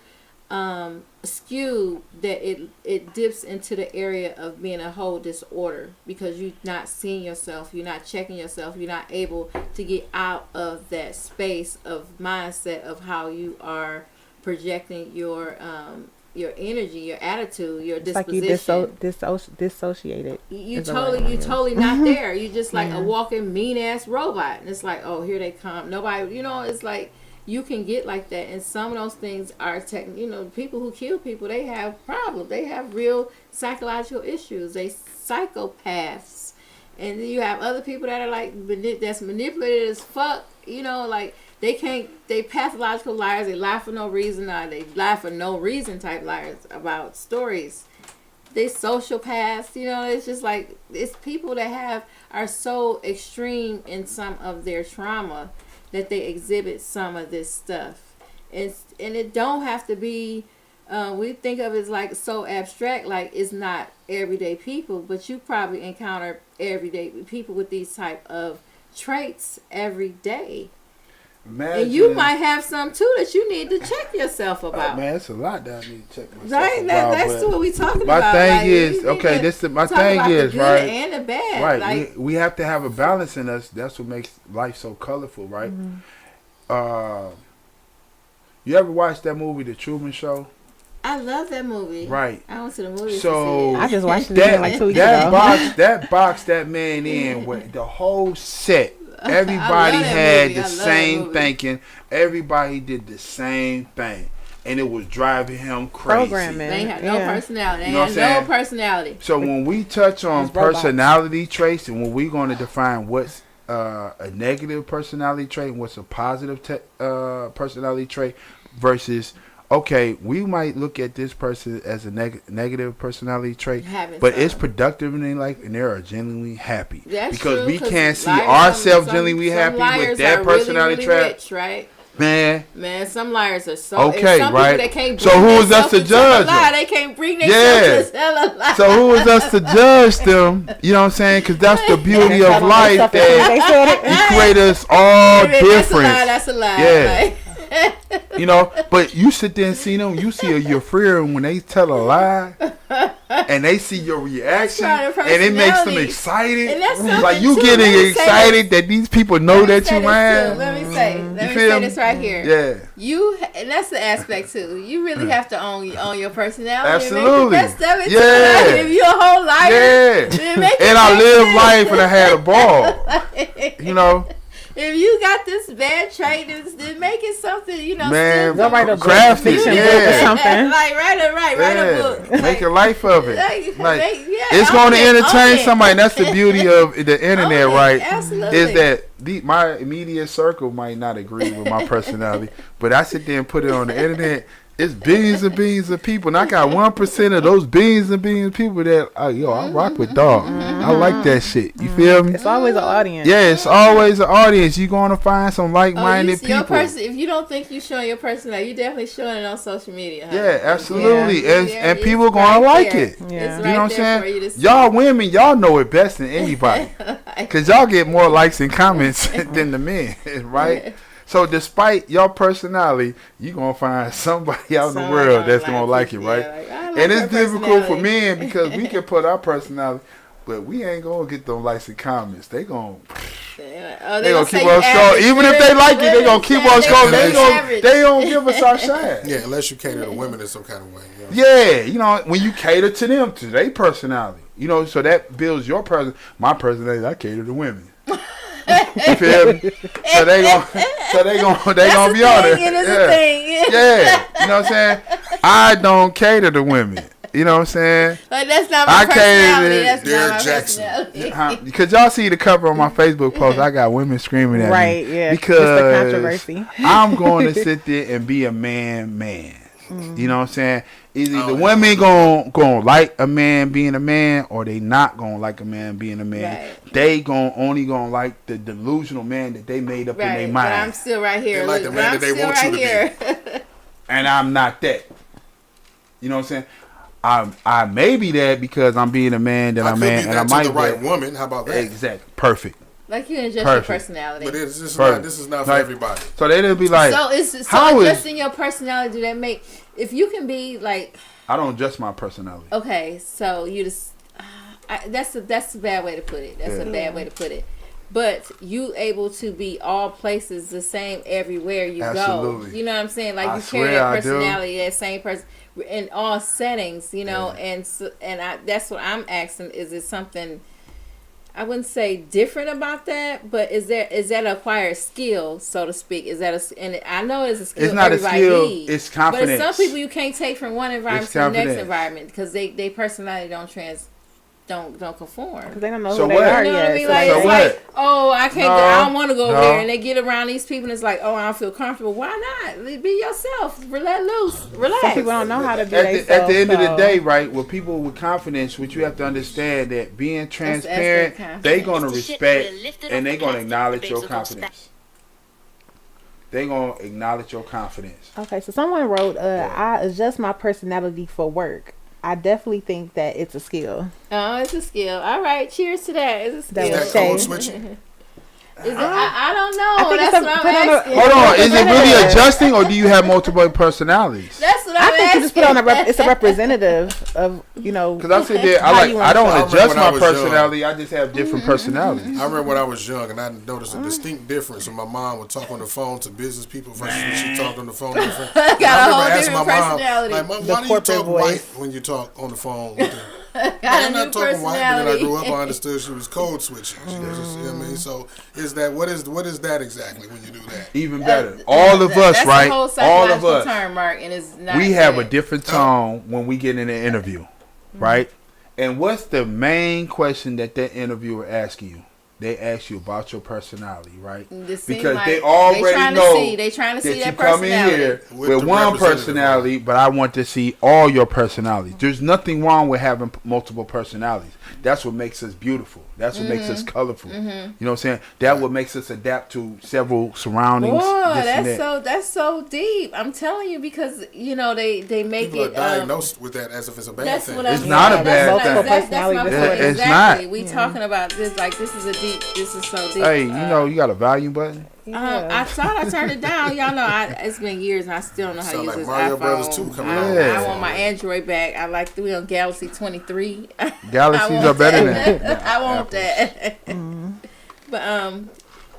[SPEAKER 3] skewed that it dips into the area of being a whole disorder because you're not seeing yourself, you're not checking yourself, you're not able to get out of that space of mindset of how you are projecting your energy, your attitude, your disposition.
[SPEAKER 4] Like you dissociated.
[SPEAKER 3] You totally not there. You just like a walking mean ass robot, and it's like, oh, here they come. Nobody, it's like you can get like that, and some of those things are people who kill people, they have problems. They have real psychological issues. They psychopaths, and then you have other people that are like that's manipulated as fuck. Like they pathological liars. They lie for no reason. They lie for no reason type liars about stories. They sociopaths. It's just like it's people that are so extreme in some of their trauma that they exhibit some of this stuff, and it don't have to be. We think of it as like so abstract, like it's not everyday people, but you probably encounter everyday people with these type of traits every day. Imagine, and you might have some too that you need to check yourself about.
[SPEAKER 5] Man, it's a lot that I need to check myself
[SPEAKER 3] right?
[SPEAKER 5] about.
[SPEAKER 3] That's what we talking
[SPEAKER 5] my
[SPEAKER 3] about.
[SPEAKER 5] Thing
[SPEAKER 3] like,
[SPEAKER 5] is, okay, my thing is,
[SPEAKER 3] the
[SPEAKER 5] right?
[SPEAKER 3] Good and the bad.
[SPEAKER 5] Right.
[SPEAKER 3] Like,
[SPEAKER 5] we have to have a balance in us. That's what makes life so colorful, right? Mm-hmm. You ever watch that movie, The Truman Show?
[SPEAKER 3] I love that movie.
[SPEAKER 5] Right.
[SPEAKER 3] I went to the movie.
[SPEAKER 4] So I just watched it like 2 weeks ago.
[SPEAKER 5] That box that man in with the whole set. Everybody had the same thinking. Everybody did the same thing, and it was driving him crazy.
[SPEAKER 4] Programming.
[SPEAKER 3] They had no personality. They had no personality.
[SPEAKER 5] So when we touch on personality traits, and when we're going to define what's a negative personality trait and what's a positive personality trait versus, okay, we might look at this person as a negative personality trait, but it's productive in their life and they are genuinely happy.
[SPEAKER 3] That's
[SPEAKER 5] because
[SPEAKER 3] true,
[SPEAKER 5] we can't see ourselves genuinely happy with that personality trait.
[SPEAKER 3] Rich, right?
[SPEAKER 5] Man,
[SPEAKER 3] some liars are so
[SPEAKER 5] okay,
[SPEAKER 3] some
[SPEAKER 5] right?
[SPEAKER 3] They can't
[SPEAKER 5] so who is us to judge them?
[SPEAKER 3] They can't bring themselves to tell a lie.
[SPEAKER 5] So who is us to judge them? You know what I'm saying? Because that's the beauty of life, that He created us all different.
[SPEAKER 3] That's a lie.
[SPEAKER 5] Yeah. But you sit there and see them. You see your friend when they tell a lie, and they see your reaction, and it makes them excited. And like you getting excited that these people know that you lying.
[SPEAKER 3] Let me say this right here.
[SPEAKER 5] Yeah.
[SPEAKER 3] And that's the aspect too. You really have to own your personality.
[SPEAKER 5] Absolutely.
[SPEAKER 3] And make the best of it.
[SPEAKER 5] Yeah.
[SPEAKER 3] If you're a whole liar.
[SPEAKER 5] Yeah. And I lived life and I had a ball.
[SPEAKER 3] If you got this bad trait, then make it something,
[SPEAKER 5] Man,
[SPEAKER 4] go write a book,
[SPEAKER 5] craft
[SPEAKER 4] fiction
[SPEAKER 5] it,
[SPEAKER 4] book or something.
[SPEAKER 3] Like write a book.
[SPEAKER 5] Make a life of it. It's going to entertain somebody. And that's the beauty of the internet, right?
[SPEAKER 3] Absolutely.
[SPEAKER 5] Is that my immediate circle might not agree with my personality, but I sit there and put it on the internet. It's billions and billions of people, and I got 1% of those billions and billions of people that, I rock with dog. I like that shit. You feel me?
[SPEAKER 4] It's always an audience.
[SPEAKER 5] Yeah, it's always an audience. You're going to find some like-minded people.
[SPEAKER 3] If you don't think you're showing your personality, you're definitely showing it on social media. Huh?
[SPEAKER 5] Yeah, absolutely. Yeah. And people going to like it.
[SPEAKER 4] Yeah.
[SPEAKER 5] You know what I'm saying? Y'all women, y'all know it best than anybody. Because y'all get more likes and comments than the men, right? So despite your personality, you're going to find somebody out in the world that's going to like it, right? And it's difficult for men because we can put our personality, but we ain't going to get them likes and comments. They going to keep on scrolling. Even if they like it, they going to keep on scrolling. They don't give us our shine.
[SPEAKER 6] Yeah, unless you cater to women in some kind of way.
[SPEAKER 5] Yeah, when you cater to them, to their personality. So that builds your my personality. I cater to women. You feel me? So they gonna be on it. Yeah. You know what I'm saying? I don't cater to women. You know what I'm saying?
[SPEAKER 3] Like, that's not my personality. That's not my personality.
[SPEAKER 5] Because y'all see the cover on my Facebook post, I got women screaming at me.
[SPEAKER 4] Right, yeah.
[SPEAKER 5] Because
[SPEAKER 4] it's the controversy.
[SPEAKER 5] I'm going to sit there and be a man. You know what I'm saying? Either the women gonna like a man being a man, or they not gonna like a man being a man. Right. They only gonna like the delusional man that they made up in their mind.
[SPEAKER 3] But I'm still right here.
[SPEAKER 6] They like the man that they want you to be.
[SPEAKER 5] And I'm not that. You know what I'm saying? I may be that because I'm being a man that I'm man, and I might be the
[SPEAKER 6] right woman. How about that?
[SPEAKER 5] Exactly. Perfect.
[SPEAKER 3] Like you adjust your personality.
[SPEAKER 6] But this is not for everybody.
[SPEAKER 5] So they'll be like,
[SPEAKER 3] adjusting your personality, do that make, if you can be like,
[SPEAKER 5] I don't adjust my personality.
[SPEAKER 3] Okay, so you just that's a bad way to put it. That's a bad way to put it. But you able to be all places the same everywhere you go. You know what I'm saying? Like you carry that personality, that same person in all settings. And that's what I'm asking. Is it something? I wouldn't say different about that, but is that an acquired skill, so to speak? Is that and I know it's a skill.
[SPEAKER 5] It's not a
[SPEAKER 3] everybody
[SPEAKER 5] skill.
[SPEAKER 3] needs,
[SPEAKER 5] It's confidence.
[SPEAKER 3] But some people you can't take from one environment to the next
[SPEAKER 5] confidence.
[SPEAKER 3] environment because they personality don't conform.
[SPEAKER 4] Because they don't know
[SPEAKER 5] So
[SPEAKER 4] who
[SPEAKER 5] what?
[SPEAKER 4] they are
[SPEAKER 3] You know what I
[SPEAKER 4] yet.
[SPEAKER 3] mean?
[SPEAKER 4] So
[SPEAKER 3] Like,
[SPEAKER 5] So
[SPEAKER 3] it's
[SPEAKER 5] what?
[SPEAKER 3] like, oh, I can't.
[SPEAKER 5] No,
[SPEAKER 3] I don't want to go
[SPEAKER 5] no.
[SPEAKER 3] there, and they get around these people, and it's like, oh, I don't feel comfortable. Why not? Be yourself. Let loose. Relax.
[SPEAKER 4] some people don't know how to be
[SPEAKER 5] At the end of the
[SPEAKER 4] so-
[SPEAKER 5] day, right, with people with confidence, what you have to understand that being transparent,
[SPEAKER 3] confidence.
[SPEAKER 5] they gonna
[SPEAKER 1] It's the shit
[SPEAKER 5] respect
[SPEAKER 1] we lifted
[SPEAKER 5] and
[SPEAKER 1] off
[SPEAKER 5] they
[SPEAKER 1] the
[SPEAKER 5] gonna
[SPEAKER 1] plastic
[SPEAKER 5] acknowledge
[SPEAKER 1] bins
[SPEAKER 5] your
[SPEAKER 1] with those
[SPEAKER 5] confidence. They gonna acknowledge your confidence.
[SPEAKER 4] Okay, so someone wrote, I adjust my personality for work. I definitely think that it's a skill.
[SPEAKER 3] Oh, it's a skill. All right, cheers to that. It's a
[SPEAKER 4] That
[SPEAKER 3] skill.
[SPEAKER 6] Is
[SPEAKER 4] was
[SPEAKER 6] that
[SPEAKER 4] Shay.
[SPEAKER 6] code switching?
[SPEAKER 3] I don't know.
[SPEAKER 4] I think
[SPEAKER 3] That's
[SPEAKER 4] it's
[SPEAKER 3] what
[SPEAKER 4] put
[SPEAKER 3] I'm
[SPEAKER 4] on a-
[SPEAKER 3] asking.
[SPEAKER 5] Hold on, is it really adjusting or do you have multiple personalities?
[SPEAKER 3] That's what
[SPEAKER 4] I
[SPEAKER 3] I'm
[SPEAKER 4] think
[SPEAKER 3] asking.
[SPEAKER 4] you just put on it's a representative of, you know.
[SPEAKER 5] Because I said that
[SPEAKER 4] How
[SPEAKER 5] I
[SPEAKER 4] you
[SPEAKER 5] don't
[SPEAKER 6] I remember
[SPEAKER 5] adjust
[SPEAKER 6] when I
[SPEAKER 5] my
[SPEAKER 6] was young.
[SPEAKER 5] personality. I just have different personalities.
[SPEAKER 6] I remember when I was young and I noticed a distinct difference when my mom would talk on the phone to business people versus when she talked on the phone to her friends.
[SPEAKER 3] Got
[SPEAKER 6] And I
[SPEAKER 3] a
[SPEAKER 6] remember
[SPEAKER 3] whole
[SPEAKER 6] asking my
[SPEAKER 3] different
[SPEAKER 6] mom,
[SPEAKER 3] personality.
[SPEAKER 6] like, Mom,
[SPEAKER 4] The
[SPEAKER 6] why do you
[SPEAKER 4] corporate
[SPEAKER 6] talk
[SPEAKER 4] voice.
[SPEAKER 6] white when you talk on the phone with her?
[SPEAKER 3] Got
[SPEAKER 6] I'm
[SPEAKER 3] a
[SPEAKER 6] not
[SPEAKER 3] new
[SPEAKER 6] talking white, but then I
[SPEAKER 3] personality.
[SPEAKER 6] grew up, I understood she was code switching. She was just, you know what I mean? So is that what is that exactly when you do that?
[SPEAKER 5] Even better. All of us,
[SPEAKER 3] That's
[SPEAKER 5] right?
[SPEAKER 3] a whole
[SPEAKER 5] All
[SPEAKER 3] psychological
[SPEAKER 5] of us.
[SPEAKER 3] term, Mark, and it's not.
[SPEAKER 5] We have a
[SPEAKER 3] good.
[SPEAKER 5] different tone when we get in an interview, right? And what's the main question that interviewer asks you? They ask you about your personality, right?
[SPEAKER 3] It seem
[SPEAKER 5] Because
[SPEAKER 3] like
[SPEAKER 5] they already
[SPEAKER 3] trying
[SPEAKER 5] know
[SPEAKER 3] they trying to see
[SPEAKER 5] that you
[SPEAKER 3] that
[SPEAKER 5] come in
[SPEAKER 3] personality.
[SPEAKER 5] here
[SPEAKER 6] With
[SPEAKER 5] with
[SPEAKER 6] the
[SPEAKER 5] one
[SPEAKER 6] representative
[SPEAKER 5] personality, but I want to see all your personalities. There's nothing wrong with having multiple personalities. That's what makes us beautiful. That's what makes us colorful. You know what I'm saying? That what makes us adapt to several surroundings.
[SPEAKER 3] Boy,
[SPEAKER 5] this and that.
[SPEAKER 3] that's so deep. I'm telling you because you know they make
[SPEAKER 6] People are
[SPEAKER 3] it.
[SPEAKER 6] diagnosed with that as if it's a bad
[SPEAKER 3] That's
[SPEAKER 6] thing.
[SPEAKER 3] what I'm
[SPEAKER 5] It's
[SPEAKER 3] saying.
[SPEAKER 5] not a bad
[SPEAKER 3] That's
[SPEAKER 5] thing.
[SPEAKER 3] what that's my
[SPEAKER 4] Personality
[SPEAKER 3] point.
[SPEAKER 4] disorder.
[SPEAKER 5] It's
[SPEAKER 3] Exactly.
[SPEAKER 5] not.
[SPEAKER 3] We talking about this like this is so deep.
[SPEAKER 5] Hey, you know, you got a volume button?
[SPEAKER 3] I thought I turned it down. Y'all know it's been years and I still don't know how to
[SPEAKER 6] Sound
[SPEAKER 3] use
[SPEAKER 6] like
[SPEAKER 3] this
[SPEAKER 6] Mario
[SPEAKER 3] iPhone.
[SPEAKER 6] Brothers 2 coming
[SPEAKER 3] I,
[SPEAKER 6] out.
[SPEAKER 5] Yeah.
[SPEAKER 3] I want my Android back. I like we on Galaxy 23.
[SPEAKER 5] Galaxies are better than that.
[SPEAKER 3] I want that. But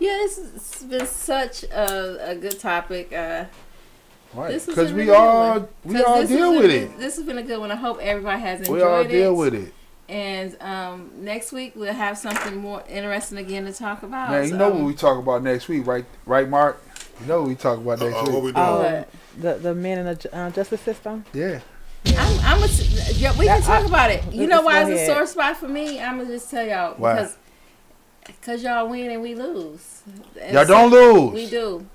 [SPEAKER 3] yeah, it's been such a good topic.
[SPEAKER 5] Right.
[SPEAKER 3] This has
[SPEAKER 5] Because
[SPEAKER 3] been
[SPEAKER 5] we
[SPEAKER 3] a good
[SPEAKER 5] all
[SPEAKER 3] one.
[SPEAKER 5] we
[SPEAKER 3] 'Cause
[SPEAKER 5] all
[SPEAKER 3] this
[SPEAKER 5] deal
[SPEAKER 3] has
[SPEAKER 5] with
[SPEAKER 3] been-
[SPEAKER 5] it.
[SPEAKER 3] This has been a good one. I hope everybody has enjoyed
[SPEAKER 5] We all
[SPEAKER 3] it.
[SPEAKER 5] deal with it.
[SPEAKER 3] And next week we'll have something more interesting again to talk about.
[SPEAKER 5] Man, you know what we talk about next week, right? Right, Mark? You know what we talk about next
[SPEAKER 6] What
[SPEAKER 5] week.
[SPEAKER 6] we doing?
[SPEAKER 3] What?
[SPEAKER 4] The men in the justice system.
[SPEAKER 5] Yeah.
[SPEAKER 3] we can talk about it. You know
[SPEAKER 4] let's
[SPEAKER 3] why
[SPEAKER 4] go
[SPEAKER 3] it's a
[SPEAKER 4] ahead.
[SPEAKER 3] sore spot for me? I'm gonna just tell y'all
[SPEAKER 5] Why?
[SPEAKER 3] because y'all win and we lose. And
[SPEAKER 5] Y'all don't lose.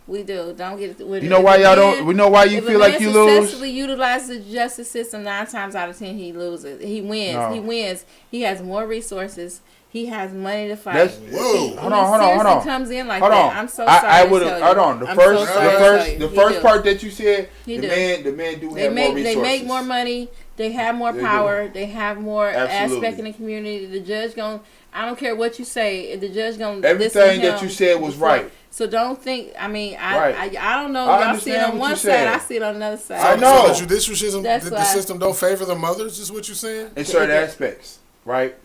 [SPEAKER 3] We do. Don't get it.
[SPEAKER 5] You know why y'all don't? We know why you feel like you
[SPEAKER 3] If
[SPEAKER 5] lose?
[SPEAKER 3] successfully utilize the justice system 9 times out of 10, he loses. He wins.
[SPEAKER 5] No.
[SPEAKER 3] He wins. He has more resources. He has money to fight.
[SPEAKER 5] That's-
[SPEAKER 6] Whoa.
[SPEAKER 3] He
[SPEAKER 5] Hold on.
[SPEAKER 3] seriously comes in like
[SPEAKER 5] Hold
[SPEAKER 3] that.
[SPEAKER 5] on.
[SPEAKER 3] I'm so sorry.
[SPEAKER 5] I
[SPEAKER 3] to
[SPEAKER 5] would
[SPEAKER 3] tell you.
[SPEAKER 5] hold on. The
[SPEAKER 3] I'm
[SPEAKER 5] first,
[SPEAKER 3] so sorry to tell you.
[SPEAKER 5] the
[SPEAKER 3] He
[SPEAKER 5] first
[SPEAKER 3] do.
[SPEAKER 5] part that you said,
[SPEAKER 3] He
[SPEAKER 5] the
[SPEAKER 3] do.
[SPEAKER 5] men do
[SPEAKER 3] They
[SPEAKER 5] have more
[SPEAKER 3] make
[SPEAKER 5] resources.
[SPEAKER 3] more money. They have more
[SPEAKER 5] They do.
[SPEAKER 3] power. They have more
[SPEAKER 5] Absolutely.
[SPEAKER 3] aspect in the community. The judge gonna. I don't care what you say. The judge gonna.
[SPEAKER 5] Everything
[SPEAKER 3] listen to
[SPEAKER 5] that
[SPEAKER 3] him
[SPEAKER 5] you said was
[SPEAKER 3] before-
[SPEAKER 5] right.
[SPEAKER 3] So don't think. I mean,
[SPEAKER 5] Right.
[SPEAKER 3] I don't know.
[SPEAKER 5] I
[SPEAKER 3] Y'all see it
[SPEAKER 5] understand
[SPEAKER 3] on
[SPEAKER 5] what
[SPEAKER 3] one
[SPEAKER 5] you
[SPEAKER 3] side.
[SPEAKER 5] said.
[SPEAKER 3] I see it on another side.
[SPEAKER 5] I know.
[SPEAKER 6] So the judicial system,
[SPEAKER 3] That's
[SPEAKER 6] the
[SPEAKER 3] why-
[SPEAKER 6] system don't favor the mothers, is what you're saying?
[SPEAKER 5] In certain aspects, right?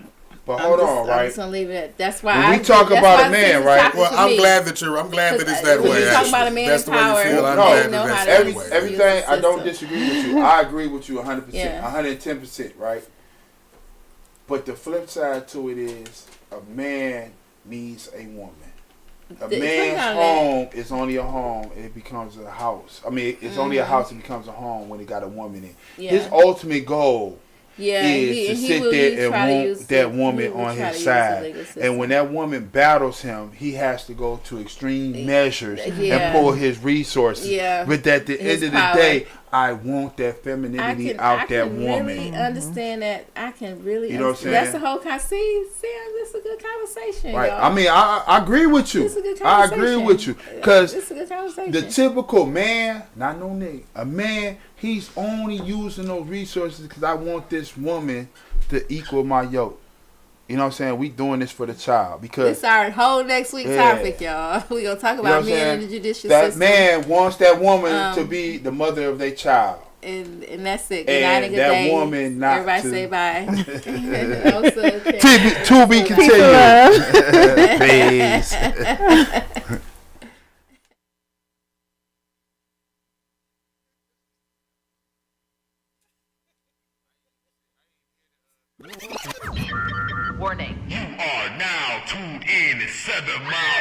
[SPEAKER 5] But hold on,
[SPEAKER 3] I'm
[SPEAKER 5] right?
[SPEAKER 3] just gonna leave it at that's why.
[SPEAKER 5] When we
[SPEAKER 3] I,
[SPEAKER 5] talk
[SPEAKER 3] that's
[SPEAKER 5] about
[SPEAKER 3] why
[SPEAKER 5] a
[SPEAKER 3] this
[SPEAKER 5] man,
[SPEAKER 3] is
[SPEAKER 5] right?
[SPEAKER 3] topic
[SPEAKER 6] Well,
[SPEAKER 3] for
[SPEAKER 6] I'm
[SPEAKER 3] me.
[SPEAKER 6] glad that it's that
[SPEAKER 3] When
[SPEAKER 6] way.
[SPEAKER 3] you talk
[SPEAKER 6] Actually,
[SPEAKER 3] about a man
[SPEAKER 6] that's
[SPEAKER 3] in
[SPEAKER 6] the way you
[SPEAKER 3] power,
[SPEAKER 6] feel. I'm
[SPEAKER 5] No,
[SPEAKER 6] glad
[SPEAKER 3] they know
[SPEAKER 6] that
[SPEAKER 3] how
[SPEAKER 6] that's
[SPEAKER 3] to
[SPEAKER 6] that
[SPEAKER 3] use
[SPEAKER 6] way.
[SPEAKER 3] it.
[SPEAKER 5] Everything, I don't
[SPEAKER 3] system.
[SPEAKER 5] disagree with you. I agree with you 100%,
[SPEAKER 3] Yeah.
[SPEAKER 5] 110%, right? But the flip side to it is a man needs a woman. A
[SPEAKER 3] Think
[SPEAKER 5] man's
[SPEAKER 3] about
[SPEAKER 5] home is only a home. It becomes a house. I mean, it's only a house. It becomes a home when it got a woman in.
[SPEAKER 3] Yeah.
[SPEAKER 5] His ultimate goal
[SPEAKER 3] Yeah,
[SPEAKER 5] is to sit
[SPEAKER 3] will
[SPEAKER 5] there
[SPEAKER 3] use-
[SPEAKER 5] and
[SPEAKER 3] try to
[SPEAKER 5] want
[SPEAKER 3] use
[SPEAKER 5] that
[SPEAKER 3] the-
[SPEAKER 5] woman
[SPEAKER 3] he will
[SPEAKER 5] on
[SPEAKER 3] try
[SPEAKER 5] his
[SPEAKER 3] to use the
[SPEAKER 5] side.
[SPEAKER 3] legal system.
[SPEAKER 5] And when that woman battles him, he has to go to extreme measures
[SPEAKER 3] Yeah.
[SPEAKER 5] and pull his resources.
[SPEAKER 3] Yeah.
[SPEAKER 5] But at the
[SPEAKER 3] His
[SPEAKER 5] end of
[SPEAKER 3] power.
[SPEAKER 5] the day, I want that
[SPEAKER 3] I
[SPEAKER 5] femininity
[SPEAKER 3] can,
[SPEAKER 5] out
[SPEAKER 3] I
[SPEAKER 5] that
[SPEAKER 3] can
[SPEAKER 5] woman.
[SPEAKER 3] really understand that. I can really.
[SPEAKER 5] You know what I'm
[SPEAKER 3] understand. That's
[SPEAKER 5] saying?
[SPEAKER 3] the whole kind. See, this is a good conversation,
[SPEAKER 5] Right.
[SPEAKER 3] y'all.
[SPEAKER 5] I mean, I agree with you.
[SPEAKER 3] It's a good
[SPEAKER 5] I
[SPEAKER 3] conversation.
[SPEAKER 5] agree with you. Because
[SPEAKER 3] It's a good conversation.
[SPEAKER 5] the typical man, not no nigga, a man, he's only using those resources because I want this woman to equal my yoke. You know what I'm saying? We doing this for the child because
[SPEAKER 3] This our whole next week
[SPEAKER 5] Yeah.
[SPEAKER 3] topic, y'all. We gonna talk
[SPEAKER 5] you know what
[SPEAKER 3] about
[SPEAKER 5] I'm
[SPEAKER 3] men
[SPEAKER 5] saying?
[SPEAKER 3] in the judicial
[SPEAKER 5] That
[SPEAKER 3] system.
[SPEAKER 5] man wants that woman to
[SPEAKER 3] Um,
[SPEAKER 5] be the mother of their child.
[SPEAKER 3] And that's it. Good
[SPEAKER 5] And
[SPEAKER 3] night and good
[SPEAKER 5] that
[SPEAKER 3] day.
[SPEAKER 5] woman not
[SPEAKER 3] Everybody
[SPEAKER 5] to-
[SPEAKER 3] say bye. Also, okay.
[SPEAKER 5] To be continued. Peace.
[SPEAKER 2] Warning. You are now tuned in to 7 Mile